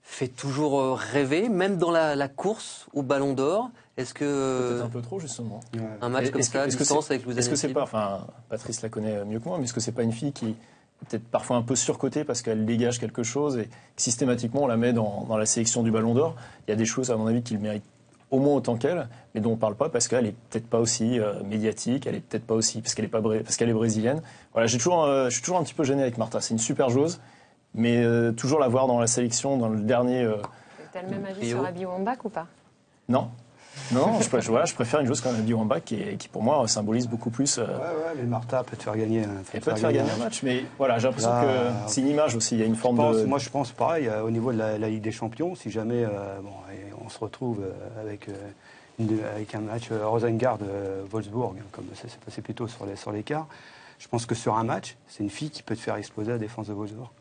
fait toujours rêver, même dans la course au Ballon d'Or. Est-ce que peut-être un peu trop, justement. Un match comme ça, à distance avec Louis. Est-ce que c'est pas, Patrice la connaît mieux que moi, mais est-ce que c'est pas une fille qui peut-être parfois un peu surcotée parce qu'elle dégage quelque chose et systématiquement on la met dans la sélection du Ballon d'Or? Il y a des choses, à mon avis, qu'il mérite au moins autant qu'elle, mais dont on ne parle pas parce qu'elle est peut-être pas aussi médiatique, elle est peut-être pas aussi parce qu'elle est brésilienne. Voilà, je suis toujours un petit peu gêné avec Martha. C'est une super joueuse, mais toujours la voir dans la sélection, dans le dernier. T'as le même avis sur Abby Wambach ou pas? Non, je préfère une joueuse comme Abby Wambach qui pour moi symbolise beaucoup plus. Mais Martha peut te faire gagner. Elle peut te faire gagner un match, mais voilà, j'ai l'impression que c'est une image aussi. Il y a une forme de. Moi, je pense pareil au niveau de la Ligue des Champions. Si jamais on se retrouve avec un match Rosengard-Wolfsburg, comme ça s'est passé plutôt sur l'écart, je pense que sur un match, c'est une fille qui peut te faire exploser la défense de Wolfsburg.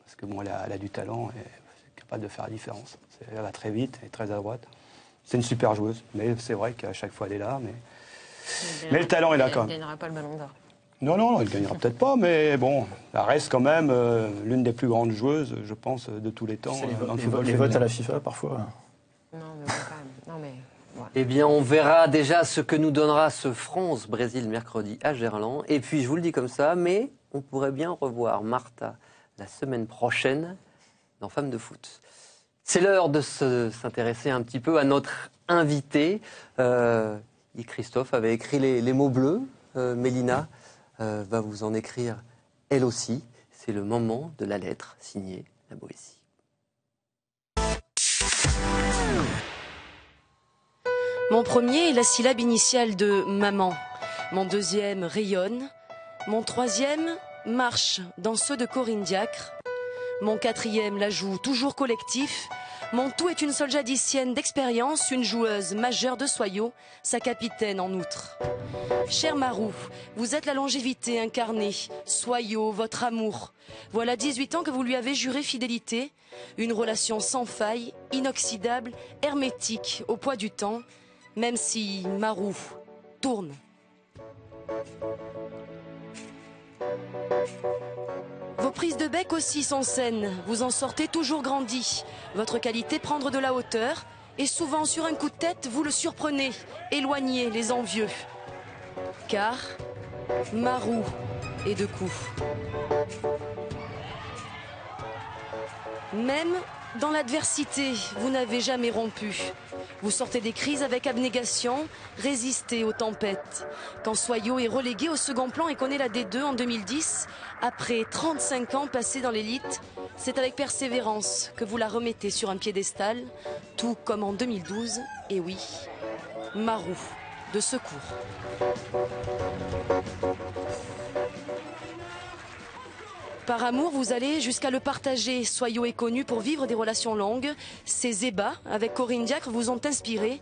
Parce que elle a du talent et est capable de faire la différence. Elle va très vite, elle est très à droite. C'est une super joueuse, mais c'est vrai qu'à chaque fois elle est là. Mais le talent est là quand même. Elle ne gagnera pas le Ballon d'Or. Non, elle ne gagnera peut-être pas, mais bon, elle reste quand même l'une des plus grandes joueuses, je pense, de tous les temps. Les votes à la FIFA, parfois. Non, mais quand même. Ouais. Eh bien, on verra déjà ce que nous donnera ce France-Brésil mercredi à Gerland. Et puis, je vous le dis comme ça, mais on pourrait bien revoir Martha la semaine prochaine dans Femmes de foot. C'est l'heure de s'intéresser un petit peu à notre invité. Christophe avait écrit les mots bleus. Mélina va vous en écrire elle aussi. C'est le moment de la lettre signée La Boétie. Mon premier est la syllabe initiale de maman. Mon deuxième rayonne. Mon troisième marche dans ceux de Corinne Diacre. Mon quatrième l'ajout toujours collectif. Mon tout est une soljadicienne d'expérience, une joueuse majeure de Soyaux, sa capitaine en outre. Cher Marou, vous êtes la longévité incarnée, Soyaux, votre amour. Voilà 18 ans que vous lui avez juré fidélité, une relation sans faille, inoxydable, hermétique au poids du temps, même si Marou tourne. Vos prises de bec aussi sont saines, vous en sortez toujours grandi. Votre qualité prendre de la hauteur, et souvent sur un coup de tête, vous le surprenez, éloignez les envieux. Car Marou est de coup. Même dans l'adversité, vous n'avez jamais rompu. Vous sortez des crises avec abnégation, résistez aux tempêtes. Quand Soyaux est relégué au second plan et connaît la D2 en 2010, après 35 ans passés dans l'élite, c'est avec persévérance que vous la remettez sur un piédestal, tout comme en 2012, et oui, Marou de secours. Par amour, vous allez jusqu'à le partager. Soyaux est connu pour vivre des relations longues. Ces ébats avec Corinne Diacre vous ont inspiré.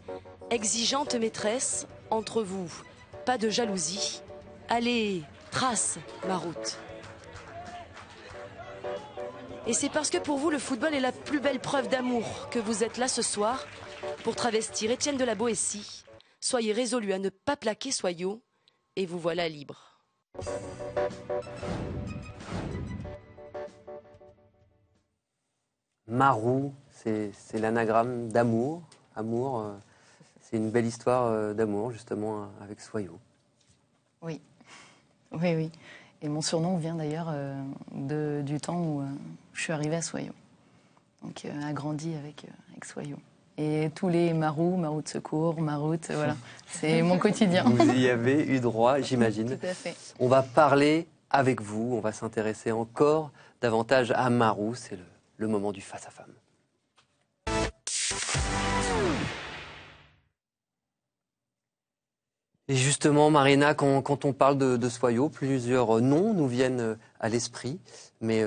Exigeante maîtresse, entre vous, pas de jalousie. Allez, trace ma route. Et c'est parce que pour vous, le football est la plus belle preuve d'amour que vous êtes là ce soir pour travestir Étienne de la Boétie. Soyez résolu à ne pas plaquer Soyaux et vous voilà libre. Marou, c'est l'anagramme d'amour. Amour, c'est une belle histoire d'amour, justement, avec Soyaux. Oui, oui, oui. Et mon surnom vient d'ailleurs du temps où je suis arrivée à Soyaux. Donc, agrandi avec Soyaux. Et tous les Marou de secours, Maroute, voilà. C'est mon quotidien. Vous y avez eu droit, j'imagine. Tout à fait. On va parler avec vous, on va s'intéresser encore davantage à Marou. C'est le moment du face-à-femme. Et justement, Marina, quand on parle de Soyaux, plusieurs noms nous viennent à l'esprit, mais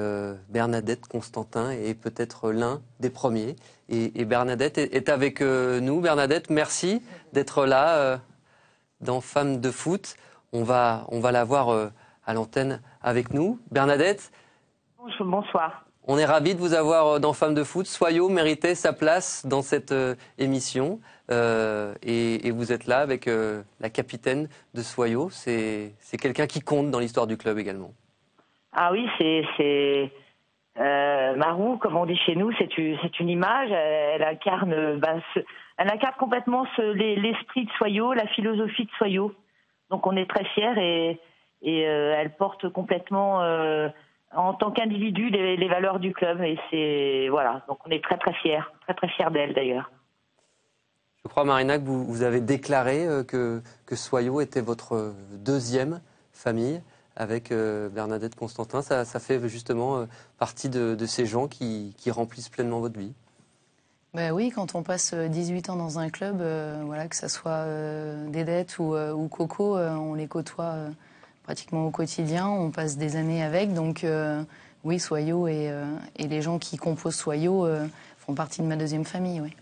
Bernadette Constantin est peut-être l'un des premiers. Et Bernadette est avec nous. Bernadette, merci d'être là dans Femmes de foot. On va la voir à l'antenne avec nous. Bernadette. Bonsoir. On est ravis de vous avoir dans Femmes de foot. Soyaux méritait sa place dans cette émission. Et vous êtes là avec la capitaine de Soyaux. C'est quelqu'un qui compte dans l'histoire du club également. Ah oui, c'est Marou, comme on dit chez nous, c'est une image. Elle incarne complètement l'esprit de Soyaux, la philosophie de Soyaux. Donc on est très fiers et elle porte complètement en tant qu'individu les valeurs du club. Et c'est voilà, donc on est très fiers d'elle d'ailleurs. Je crois, Marina, que vous avez déclaré que Soyaux était votre deuxième famille avec Bernadette Constantin. Ça fait justement partie de ces gens qui remplissent pleinement votre vie. Ben oui, quand on passe 18 ans dans un club, voilà, que ce soit Dédette ou Coco, on les côtoie pratiquement au quotidien. On passe des années avec. Donc oui, Soyaux et les gens qui composent Soyaux font partie de ma deuxième famille, oui.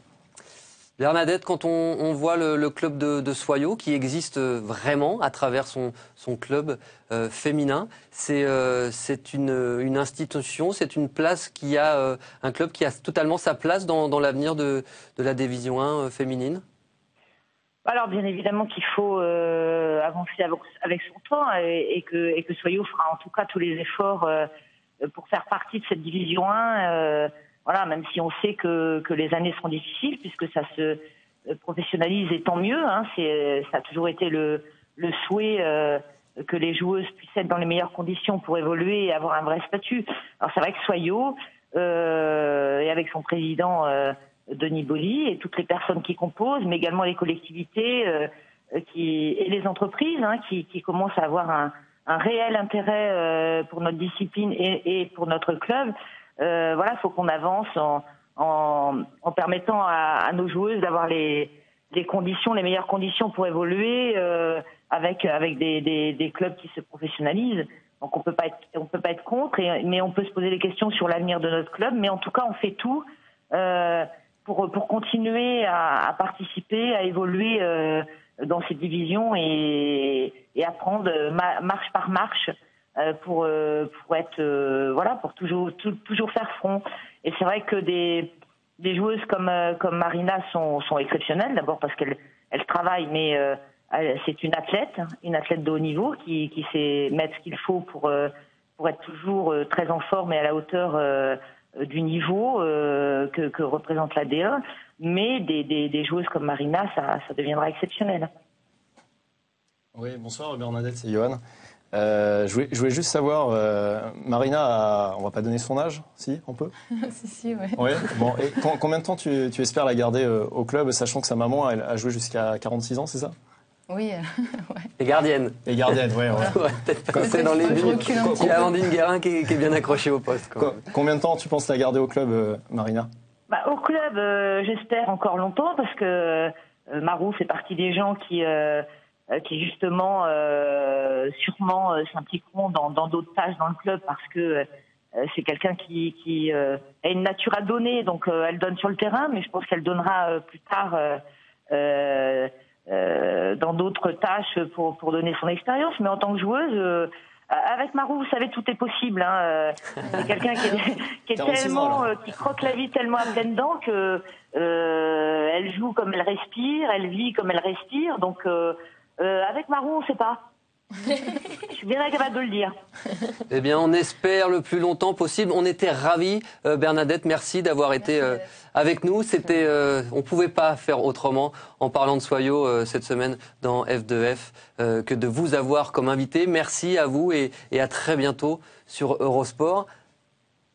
Bernadette, quand on voit le club de Soyaux qui existe vraiment à travers son club féminin, c'est une institution, c'est une place qui a un club qui a totalement sa place dans l'avenir de la Division 1 féminine. Alors bien évidemment qu'il faut avancer avec son temps et que Soyaux fera en tout cas tous les efforts pour faire partie de cette Division 1. Voilà, même si on sait que les années seront difficiles puisque ça se professionnalise et tant mieux. Hein, ça a toujours été le souhait que les joueuses puissent être dans les meilleures conditions pour évoluer et avoir un vrai statut. Alors c'est vrai que Soyaux et avec son président Denis Boly et toutes les personnes qui composent, mais également les collectivités et les entreprises qui commencent à avoir un réel intérêt pour notre discipline et pour notre club. Voilà, il faut qu'on avance en permettant à nos joueuses d'avoir les meilleures conditions pour évoluer avec des clubs qui se professionnalisent. Donc on peut pas être contre, mais on peut se poser des questions sur l'avenir de notre club. Mais en tout cas, on fait tout pour continuer à participer, à évoluer dans cette division et apprendre marche par marche pour être pour toujours faire front. Et c'est vrai que des joueuses comme Marina sont exceptionnelles, d'abord parce qu'elle travaille, mais c'est une athlète de haut niveau qui sait mettre ce qu'il faut pour être toujours très en forme et à la hauteur du niveau que représente la D1. Mais des joueuses comme Marina, ça deviendra exceptionnel. Oui, bonsoir Bernadette, c'est Johan. Je voulais juste savoir, Marina, on va pas donner son âge, si, on peut? Si, ouais. Ouais. Bon, et combien de temps tu espères la garder au club, sachant que sa maman elle a joué jusqu'à 46 ans, c'est ça? Oui, ouais. Et gardienne. Et gardienne, ouais. Peut-être passer dans les buts. Il y a Amandine Guérin qui est bien accrochée au poste. Combien de temps tu penses la garder au club, Marina? Au club, j'espère encore longtemps, parce que Marou fait partie des gens qui justement sûrement s'impliqueront dans d'autres tâches dans le club, parce que c'est quelqu'un qui a une nature à donner, donc elle donne sur le terrain, mais je pense qu'elle donnera plus tard dans d'autres tâches pour donner son expérience. Mais en tant que joueuse, avec Marou, vous savez, tout est possible. C'est quelqu'un qui est tellement, qui croque la vie tellement à pleines dents que elle joue comme elle respire, elle vit comme elle respire. Donc avec Marou, on ne sait pas. Je suis bien incapable de le dire. Eh bien, on espère le plus longtemps possible. On était ravis, Bernadette. Merci d'avoir été avec nous. On pouvait pas faire autrement en parlant de Soyaux cette semaine dans F2F que de vous avoir comme invité. Merci à vous et à très bientôt sur Eurosport.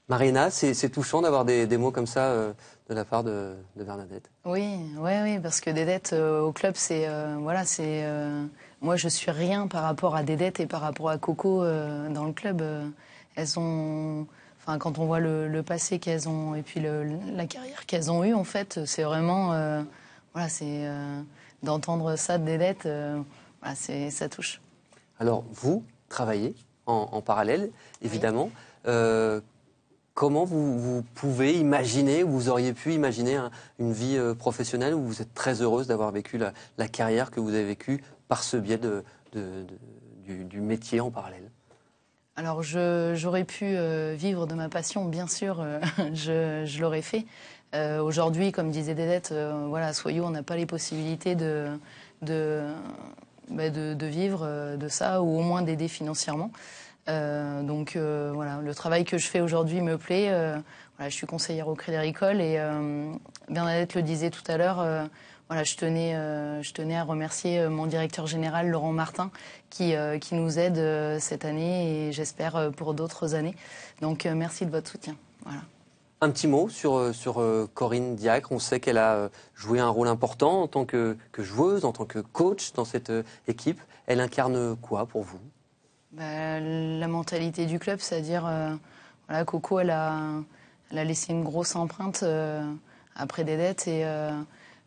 Marina, c'est touchant d'avoir des mots comme ça de la part de Bernadette. Oui, parce que Dédette au club, moi, je suis rien par rapport à Dédette et par rapport à Coco dans le club. Elles ont, quand on voit le passé qu'elles ont et puis la carrière qu'elles ont eue, en fait, c'est vraiment, d'entendre ça de Dédette, ça touche. Alors, vous travaillez en parallèle, évidemment. Oui. Comment vous pouvez imaginer, ou vous auriez pu imaginer une vie professionnelle où vous êtes très heureuse d'avoir vécu la carrière que vous avez vécue par ce biais du métier en parallèle? Alors, j'aurais pu vivre de ma passion, bien sûr, je l'aurais fait. Aujourd'hui, comme disait Dédette, à Soyaux, on n'a pas les possibilités de vivre de ça, ou au moins d'aider financièrement. Donc le travail que je fais aujourd'hui me plaît. Je suis conseillère au Crédit Agricole et Bernadette le disait tout à l'heure. Je tenais à remercier mon directeur général Laurent Martin qui nous aide cette année et j'espère pour d'autres années. Donc merci de votre soutien. Voilà. Un petit mot sur Corinne Diacre. On sait qu'elle a joué un rôle important en tant que joueuse, en tant que coach dans cette équipe. Elle incarne quoi pour vous? La mentalité du club, c'est-à-dire, Coco, elle a laissé une grosse empreinte après Dédette et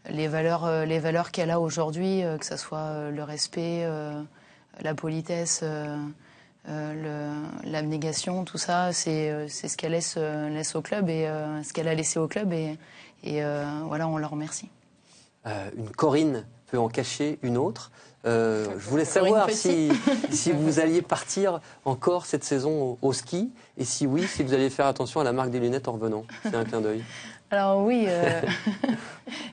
les valeurs qu'elle a aujourd'hui, que ce soit le respect, la politesse, l'abnégation, tout ça, c'est ce qu'elle laisse au club et ce qu'elle a laissé au club et on la remercie. Une Corinne peut en cacher une autre. Je voulais savoir si vous alliez partir encore cette saison au ski et si oui, si vous alliez faire attention à la marque des lunettes en revenant. C'est un clin d'œil. Alors oui,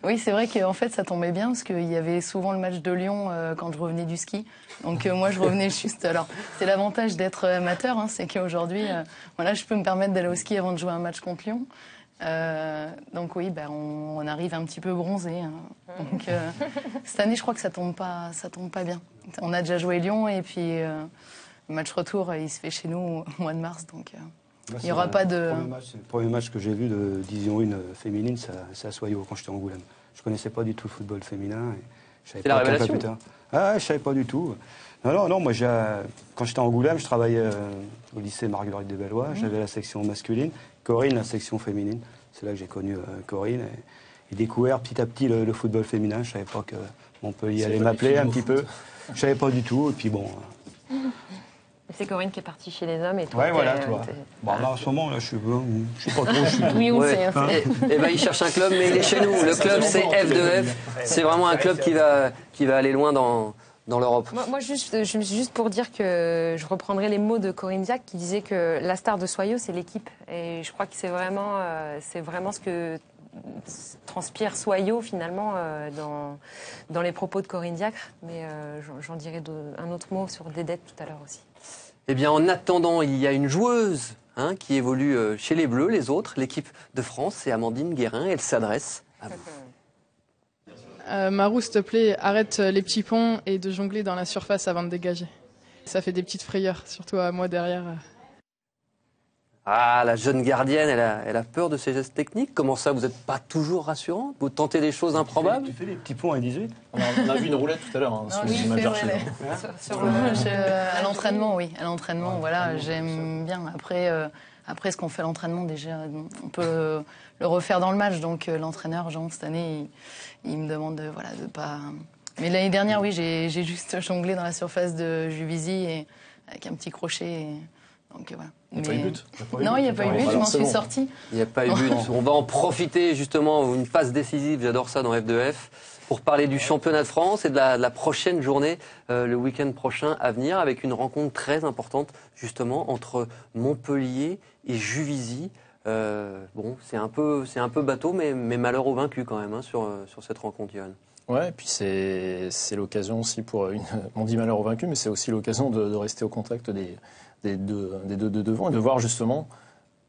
oui, c'est vrai qu'en fait ça tombait bien parce qu'il y avait souvent le match de Lyon quand je revenais du ski. Donc moi je revenais juste. Alors c'est l'avantage d'être amateur, c'est qu'aujourd'hui, je peux me permettre d'aller au ski avant de jouer un match contre Lyon. Donc oui, on arrive un petit peu bronzé. Donc cette année, je crois que ça tombe pas bien. On a déjà joué Lyon et puis le match retour, il se fait chez nous au mois de mars. Donc Il n'y aura pas de... C'est le premier match que j'ai vu de Division 1 féminine, c'est à Soyaux, quand j'étais à Angoulême. Je ne connaissais pas du tout le football féminin. C'est la révélation. Ah, je ne savais pas du tout. Non, moi, quand j'étais à Angoulême, je travaillais au lycée Marguerite des Bellois. J'avais la section masculine, Corinne, la section féminine. C'est là que j'ai connu Corinne et découvert petit à petit le football féminin. Je ne savais pas que Montpellier allait m'appeler un petit peu. Je ne savais pas du tout. Et puis bon... C'est Corinne qui est partie chez les hommes et toi. Ouais, voilà, toi. Bon, là, en ce moment, là, je sais pas trop. Oui, on sait. Et ben, il cherche un club, mais il est chez nous. Le club, c'est F2F. C'est vraiment un club qui va aller loin dans l'Europe. Moi, juste pour dire que je reprendrai les mots de Corinne Diac qui disait que la star de Soyaux, c'est l'équipe. Et je crois que c'est vraiment ce que transpire Soyaux finalement dans les propos de Corinne Diacre. Mais j'en dirai un autre mot sur Dédette tout à l'heure aussi. Eh bien, en attendant, il y a une joueuse qui évolue chez les Bleus, les autres, l'équipe de France, c'est Amandine Guérin. Elle s'adresse à vous. Marou, s'il te plaît, arrête les petits ponts et de jongler dans la surface avant de dégager. Ça fait des petites frayeurs, surtout à moi derrière. Ah, la jeune gardienne, elle a peur de ses gestes techniques. Comment ça, vous n'êtes pas toujours rassurante? Vous tentez des choses improbables? Tu fais les petits ponts à 18? On a vu une roulette tout à l'heure sur les images d'archives. À l'entraînement, oui. À l'entraînement, voilà, j'aime bien. Après ce qu'on fait à l'entraînement, déjà, on peut le refaire dans le match. Donc l'entraîneur, Jean, cette année, il me demande de pas... Mais l'année dernière, oui, j'ai juste jonglé dans la surface de Juvisy avec un petit crochet. Donc voilà. Il n'y a pas eu but. Non, il n'y a pas eu but, je m'en suis sortie. Il n'y a pas eu but. On va en profiter justement, une phase décisive, j'adore ça dans F2F, pour parler du championnat de France et de la prochaine journée, le week-end prochain à venir, avec une rencontre très importante justement entre Montpellier et Juvisy. C'est un peu bateau, mais malheur aux vaincus quand même sur cette rencontre, Johan. Ouais, et puis c'est l'occasion aussi on dit malheur aux vaincus, mais c'est aussi l'occasion de rester au contact des deux devant et de voir justement.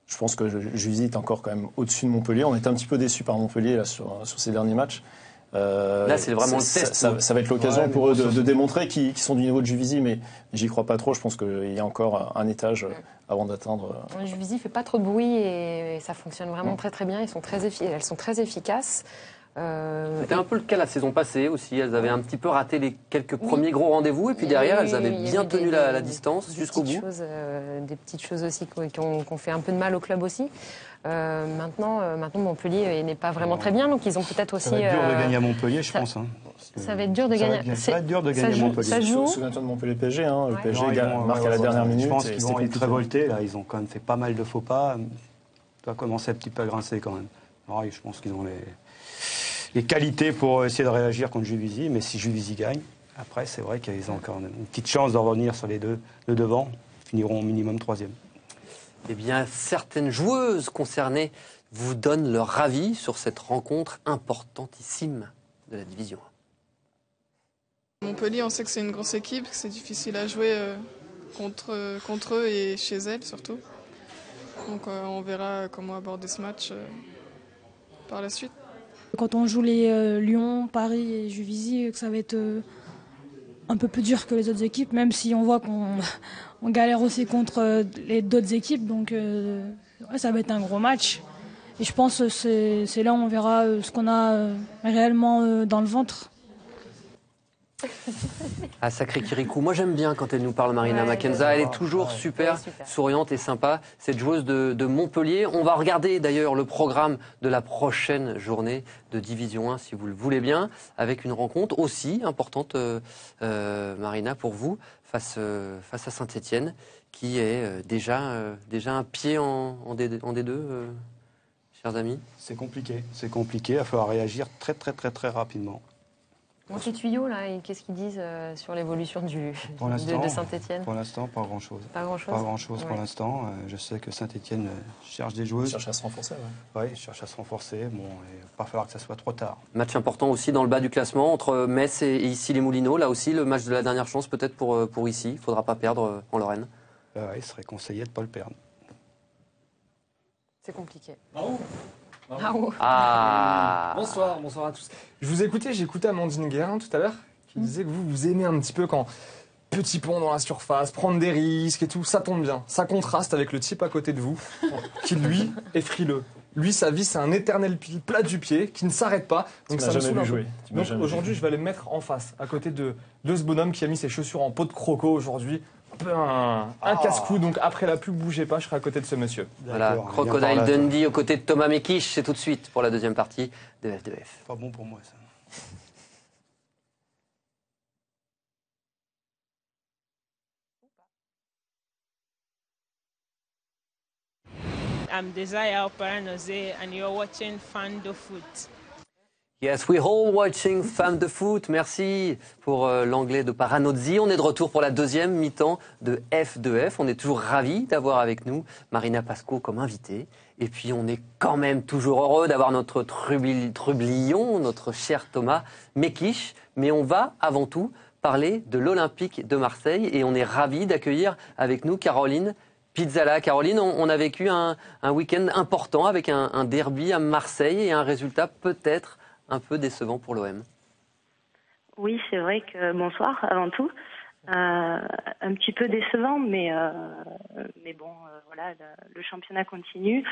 Je pense que Juvisy est encore quand même au-dessus de Montpellier. On était un petit peu déçus par Montpellier là, sur ces derniers matchs. Là, c'est vraiment le test. Ça va être l'occasion pour eux de démontrer qu'ils sont du niveau de Juvisy, mais j'y crois pas trop. Je pense qu'il y a encore un étage avant d'atteindre. Juvisy fait pas trop de bruit et ça fonctionne vraiment très très bien. Elles sont très efficaces. C'était un peu le cas la saison passée aussi. Elles avaient un petit peu raté les quelques premiers gros rendez-vous et puis derrière, elles avaient bien tenu la distance jusqu'au bout. Des petites choses aussi qui ont fait un peu de mal au club aussi. Maintenant, Montpellier n'est pas vraiment très bien, donc ils ont peut-être aussi... Ça va être dur de gagner à Montpellier, je pense. Ça va être dur de gagner. Ça va être dur de gagner à Montpellier. Ça joue. Souviens-toi de Montpellier-PSG. Le PSG marque à la dernière minute. Je pense qu'ils vont être révoltés. Là, ils ont quand même fait pas mal de faux pas. Ça doit commencer un petit peu à grincer quand même. Alors, je pense qu'ils ont les qualités pour essayer de réagir contre Juvisy, mais si Juvisy gagne, après, c'est vrai qu'ils ont encore une petite chance de revenir sur les devant, finiront au minimum 3e. Eh bien, certaines joueuses concernées vous donnent leur avis sur cette rencontre importantissime de la Division 1. Montpellier, on sait que c'est une grosse équipe, que c'est difficile à jouer contre eux et chez elles surtout. Donc on verra comment aborder ce match par la suite. Quand on joue les Lyon, Paris et Juvisy, ça va être un peu plus dur que les autres équipes, même si on voit qu'on galère aussi contre les d'autres équipes. Donc ça va être un gros match. Et je pense que c'est là où on verra ce qu'on a réellement dans le ventre. Ah, sacré Kirikou. Moi, j'aime bien quand elle nous parle, Marina Mackenza. Elle est toujours super souriante et sympa, cette joueuse de Montpellier. On va regarder d'ailleurs le programme de la prochaine journée de Division 1, si vous le voulez bien, avec une rencontre aussi importante, Marina, pour vous, face à Saint-Étienne, qui est déjà un pied en D2, chers amis. C'est compliqué. Il va falloir réagir très, très, très, très rapidement. Bon, ces tuyaux, là, qu'est-ce qu'ils disent sur l'évolution de Saint-Étienne? Pour l'instant, pas grand-chose. Pas grand-chose pour l'instant. Je sais que Saint-Étienne cherche des joueuses. Cherche à se renforcer, Oui, cherche à se renforcer. Bon, il va pas falloir que ça soit trop tard. Match important aussi dans le bas du classement, entre Metz et Issy-les-Moulineaux. Là aussi, le match de la dernière chance, peut-être pour Issy. Il ne faudra pas perdre en Lorraine. Il serait conseillé de ne pas le perdre. C'est compliqué. Bonsoir à tous. J'écoutais Amandine Guérin tout à l'heure, qui disait que vous aimez un petit peu quand petit pont dans la surface, prendre des risques et tout, ça tombe bien. Ça contraste avec le type à côté de vous, qui lui est frileux. Lui, sa vie, c'est un éternel plat du pied qui ne s'arrête pas. Donc ça me saoule un peu. Donc aujourd'hui, je vais aller me mettre en face, à côté de ce bonhomme qui a mis ses chaussures en peau de croco aujourd'hui. Un casse-cou, donc après la pub, bougez pas, je serai à côté de ce monsieur. Voilà, Crocodile Dundee aux côtés de Thomas Mekisch, c'est tout de suite pour la deuxième partie de F2F. Pas bon pour moi ça. I'm Desire Paranose and you're watching Fan de Foot. Yes, we're all watching Femme de foot. Merci pour l'anglais de Paranozzi. On est de retour pour la deuxième mi-temps de F2F. On est toujours ravis d'avoir avec nous Marina Pasco comme invitée. Et puis on est quand même toujours heureux d'avoir notre trublion, notre cher Thomas Mekisch. Mais on va avant tout parler de l'Olympique de Marseille. Et on est ravis d'accueillir avec nous Caroline Pizzala. Caroline, on a vécu un week-end important avec un derby à Marseille et un résultat peut-être un peu décevant pour l'OM. Oui, c'est vrai que bonsoir avant tout. Un petit peu décevant, mais bon, voilà, le championnat continue.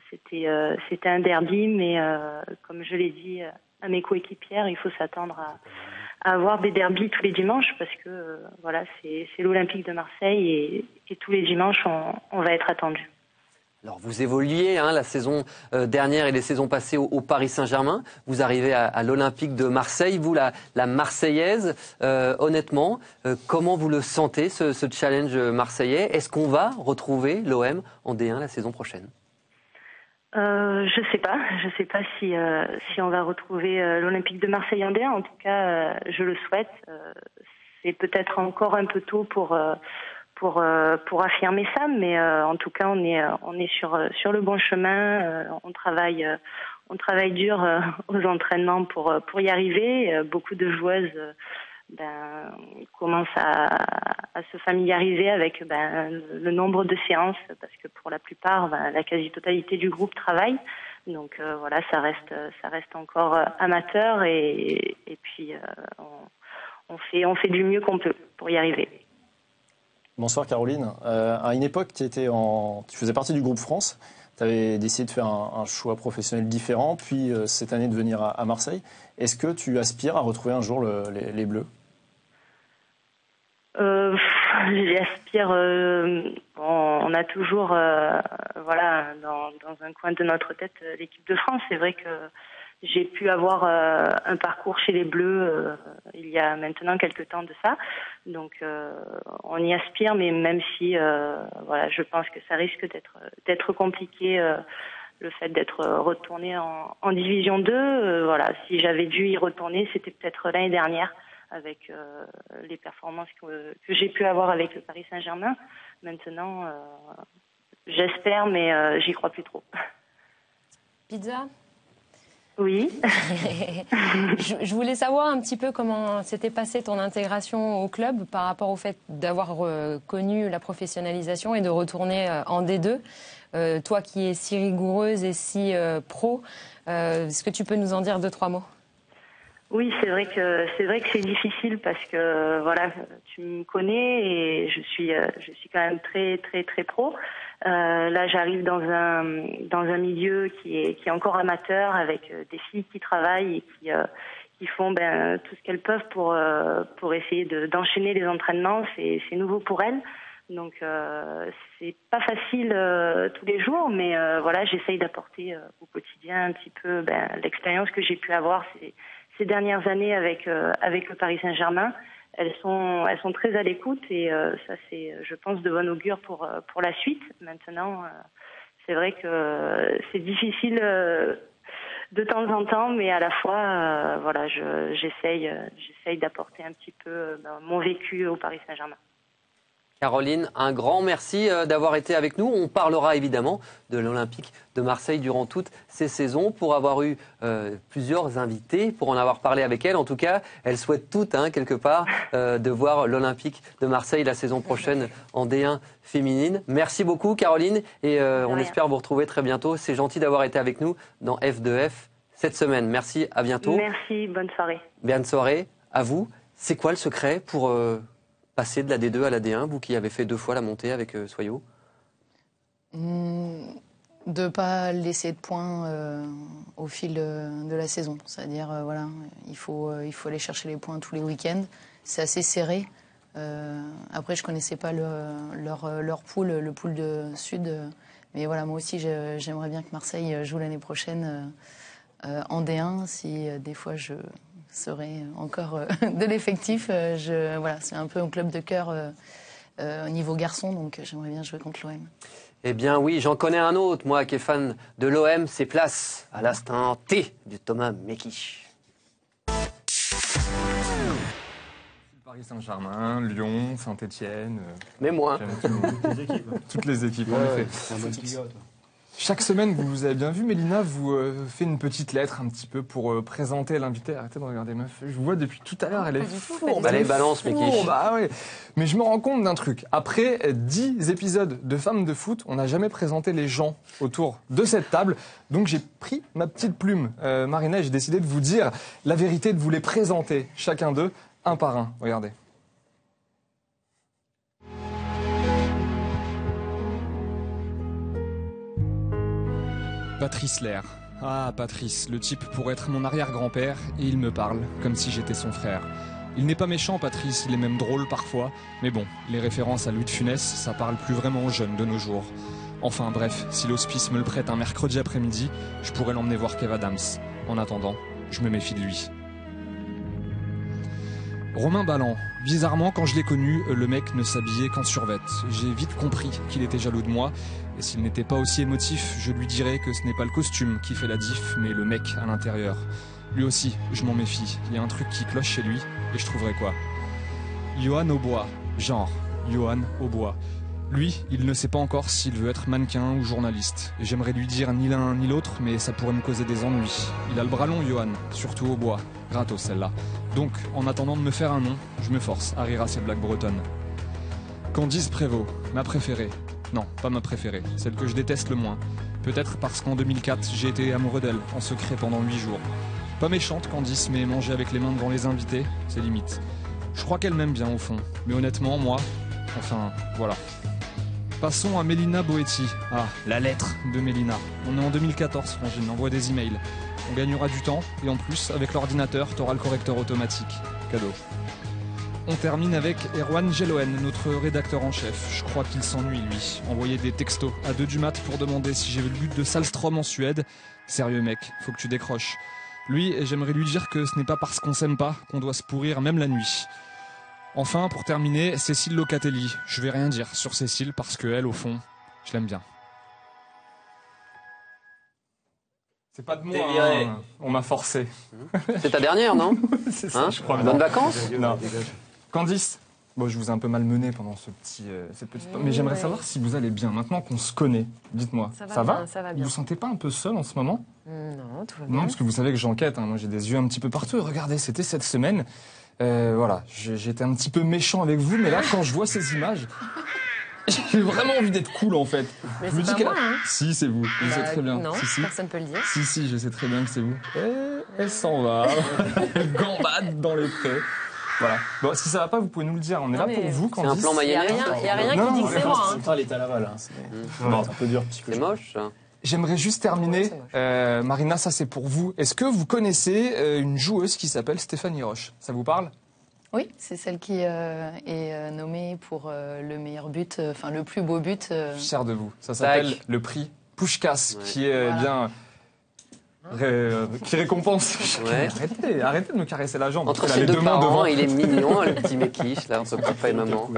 C'était un derby, mais comme je l'ai dit à mes coéquipières, il faut s'attendre à avoir des derbys tous les dimanches parce que voilà, c'est l'Olympique de Marseille et tous les dimanches on va être attendus. Alors vous évoluiez la saison dernière et les saisons passées au Paris Saint-Germain. Vous arrivez à l'Olympique de Marseille, vous la Marseillaise. Honnêtement, comment vous le sentez ce challenge marseillais? Est-ce qu'on va retrouver l'OM en D1 la saison prochaine? Je sais pas si on va retrouver l'Olympique de Marseille en D1. En tout cas, je le souhaite. C'est peut-être encore un peu tôt pour affirmer ça, mais en tout cas, on est sur le bon chemin. On travaille dur aux entraînements pour y arriver. Beaucoup de joueuses commencent à se familiariser avec le nombre de séances, parce que pour la plupart, la quasi-totalité du groupe travaille. Donc voilà, ça reste encore amateur et puis on fait du mieux qu'on peut pour y arriver. Bonsoir Caroline. À une époque, tu faisais partie du groupe France. Tu avais décidé de faire un choix professionnel différent, puis cette année de venir à Marseille. Est-ce que tu aspires à retrouver un jour les Bleus? J'aspire. On a toujours, voilà, dans un coin de notre tête, l'équipe de France. C'est vrai que j'ai pu avoir un parcours chez les Bleus il y a maintenant quelques temps de ça. Donc on y aspire, mais même si voilà, je pense que ça risque d'être compliqué le fait d'être retourné en Division 2. Voilà, si j'avais dû y retourner, c'était peut-être l'année dernière avec les performances que j'ai pu avoir avec le Paris Saint-Germain. Maintenant, j'espère, mais j'y crois plus trop. Pizza? Oui. Je voulais savoir un petit peu comment s'était passée ton intégration au club par rapport au fait d'avoir connu la professionnalisation et de retourner en D2. Toi qui es si rigoureuse et si pro, est-ce que tu peux nous en dire 2-3 mots? Oui, c'est vrai que c'est difficile parce que voilà, tu me connais et je suis quand même très très très pro. Là, j'arrive dans un milieu qui est encore amateur, avec des filles qui travaillent et qui font tout ce qu'elles peuvent pour essayer d'enchaîner les entraînements. C'est nouveau pour elles, donc c'est pas facile tous les jours, mais voilà, j'essaye d'apporter au quotidien un petit peu l'expérience que j'ai pu avoir ces dernières années avec le Paris Saint-Germain. Elles sont très à l'écoute et ça c'est, je pense, de bon augure pour la suite. Maintenant, c'est vrai que c'est difficile de temps en temps, mais à la fois, voilà, j'essaye d'apporter un petit peu mon vécu au Paris Saint-Germain. Caroline, un grand merci d'avoir été avec nous. On parlera évidemment de l'Olympique de Marseille durant toutes ces saisons. Pour avoir eu plusieurs invités, pour en avoir parlé avec elle, en tout cas, elles souhaitent toutes, quelque part, de voir l'Olympique de Marseille la saison prochaine en D1 féminine. Merci beaucoup Caroline et on espère vous retrouver très bientôt. C'est gentil d'avoir été avec nous dans F2F cette semaine. Merci, à bientôt. Merci, bonne soirée. Bonne soirée à vous. C'est quoi le secret pour passer de la D2 à la D1, vous qui avez fait 2 fois la montée avec Soyaux? De pas laisser de points au fil de la saison. C'est-à-dire, voilà, il faut aller chercher les points tous les week-ends. C'est assez serré. Après, je connaissais pas leur pool, le pool de Sud. Mais voilà, moi aussi, j'aimerais bien que Marseille joue l'année prochaine en D1. Si des fois je serai encore de l'effectif, voilà, c'est un peu un club de cœur au niveau garçon, donc j'aimerais bien jouer contre l'OM. Eh bien oui, j'en connais un autre, moi qui est fan de l'OM, c'est place à l'instant T du Thomas Mekich. Paris Saint-Germain, Lyon, Saint-Etienne. Mais moi. Toutes les équipes, en effet. C'est un bon petit gars, toi. Chaque semaine, vous avez bien vu, Mélina, vous fait une petite lettre un petit peu pour présenter l'invité. Arrêtez de regarder meuf. Je vous vois depuis tout à l'heure, elle est fourbe. Allez, balance, Mekich. Bah ouais. Mais je me rends compte d'un truc. Après 10 épisodes de Femmes de foot, on n'a jamais présenté les gens autour de cette table. Donc j'ai pris ma petite plume, Marina, et j'ai décidé de vous dire la vérité, de vous les présenter, chacun d'eux, un par un. Regardez. Patrice Lair. Ah, Patrice, le type pourrait être mon arrière-grand-père, et il me parle, comme si j'étais son frère. Il n'est pas méchant, Patrice, il est même drôle parfois, mais bon, les références à Louis de Funès, ça parle plus vraiment aux jeunes de nos jours. Enfin bref, si l'hospice me le prête un mercredi après-midi, je pourrais l'emmener voir Kev Adams. En attendant, je me méfie de lui. Romain Ballan. Bizarrement, quand je l'ai connu, le mec ne s'habillait qu'en survêt. J'ai vite compris qu'il était jaloux de moi. Et s'il n'était pas aussi émotif, je lui dirais que ce n'est pas le costume qui fait la diff, mais le mec à l'intérieur. Lui aussi, je m'en méfie. Il y a un truc qui cloche chez lui, et je trouverai quoi. Johan Aubois. Genre, Johan Aubois. Lui, il ne sait pas encore s'il veut être mannequin ou journaliste. J'aimerais lui dire ni l'un ni l'autre, mais ça pourrait me causer des ennuis. Il a le bras long, Johan, surtout au bois. Gratos, celle-là. Donc, en attendant de me faire un nom, je me force à rire à ces blagues bretonnes. Candice Prévost, ma préférée. Non, pas ma préférée, celle que je déteste le moins. Peut-être parce qu'en 2004, j'ai été amoureux d'elle, en secret pendant 8 jours. Pas méchante, Candice, mais manger avec les mains devant les invités, c'est limite. Je crois qu'elle m'aime bien au fond, mais honnêtement, moi... Enfin, voilà. Passons à Mélina Boetti. Ah, la lettre de Mélina. On est en 2014, Frangine, envoie des emails. On gagnera du temps, et en plus, avec l'ordinateur, t'auras le correcteur automatique. Cadeau. On termine avec Erwan Geloen, notre rédacteur en chef. Je crois qu'il s'ennuie, lui. Envoyer des textos à 2 du mat pour demander si j'ai vu le but de Salstrom en Suède. Sérieux mec, faut que tu décroches. Lui, j'aimerais lui dire que ce n'est pas parce qu'on s'aime pas qu'on doit se pourrir même la nuit. Enfin, pour terminer, Cécile Locatelli. Je vais rien dire sur Cécile parce que elle, au fond, je l'aime bien. C'est pas de moi, hein. On m'a forcé. C'est ta dernière, non? C'est ça, je crois. Bonnes vacances? Non. Candice, bon, je vous ai un peu malmené pendant cette petite... Mais j'aimerais savoir si vous allez bien. Maintenant qu'on se connaît, dites-moi. Ça va bien. Vous vous sentez pas un peu seul en ce moment? Non, tout va bien. Non, parce que vous savez que j'enquête. Hein. Moi, j'ai des yeux un petit peu partout. Regardez, c'était cette semaine. Voilà, j'étais un petit peu méchant avec vous, mais là, quand je vois ces images... J'ai vraiment envie d'être cool en fait. Mais je me dis pas moi, hein. Si, c'est vous. Je sais très bien. Non, si. personne peut le dire. Si, je sais très bien que c'est vous. Elle s'en va. Elle gambade dans les prés. Voilà. Bon, si ça va pas, vous pouvez nous le dire. On est là pour vous. C'est un plan mayonnaise. Il n'y a rien qui dit que c'est moi. Hein. Elle est à Laval. Hein. C'est un peu dur. C'est moche, ça. J'aimerais juste terminer. Marina, ça c'est pour vous. Est-ce que vous connaissez une joueuse qui s'appelle Stéphanie Roche? Ça vous parle? Oui, c'est celle qui est nommée pour le meilleur but, enfin le plus beau but. Cher de vous. Ça s'appelle le prix Puskás, qui est bien... qui récompense. Ouais. Arrêtez de me caresser la jambe. Entre ses deux parents, il est mignon, le petit Mekich, là, entre papa et maman.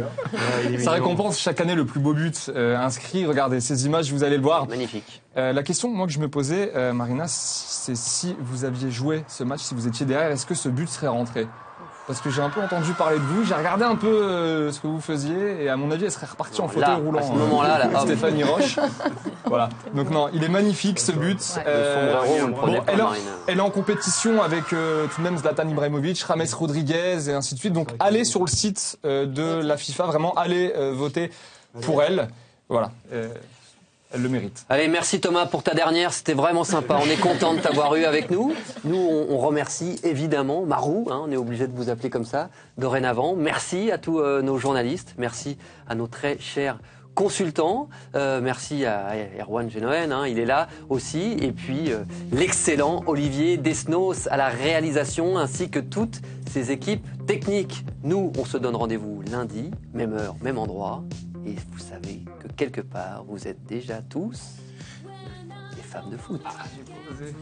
Ça récompense chaque année le plus beau but inscrit. Regardez ces images, vous allez le voir. Magnifique. La question moi que je me posais, Marina, c'est si vous aviez joué ce match, si vous étiez derrière, est-ce que ce but serait rentré? Parce que j'ai un peu entendu parler de vous, j'ai regardé un peu ce que vous faisiez, et à mon avis, elle serait repartie en fauteuil roulant. À ce moment-là, là, Stéphanie Roche. Voilà. Donc non, il est magnifique ce but. Elle est en compétition avec tout de même Zlatan Ibrahimovic, James Rodriguez et ainsi de suite. Donc allez sur le site de la FIFA, vraiment allez voter pour elle. Voilà. Elle le mérite. Allez, merci Thomas pour ta dernière, c'était vraiment sympa. On est content de t'avoir eu avec nous. Nous, on remercie évidemment Marou, on est obligé de vous appeler comme ça dorénavant. Merci à tous nos journalistes, merci à nos très chers consultants, merci à Erwan Genoen, il est là aussi, et puis l'excellent Olivier Desnos à la réalisation, ainsi que toutes ces équipes techniques. Nous, on se donne rendez-vous lundi, même heure, même endroit. Et vous savez que quelque part, vous êtes déjà tous des femmes de foot. Ah, j'ai pas osé.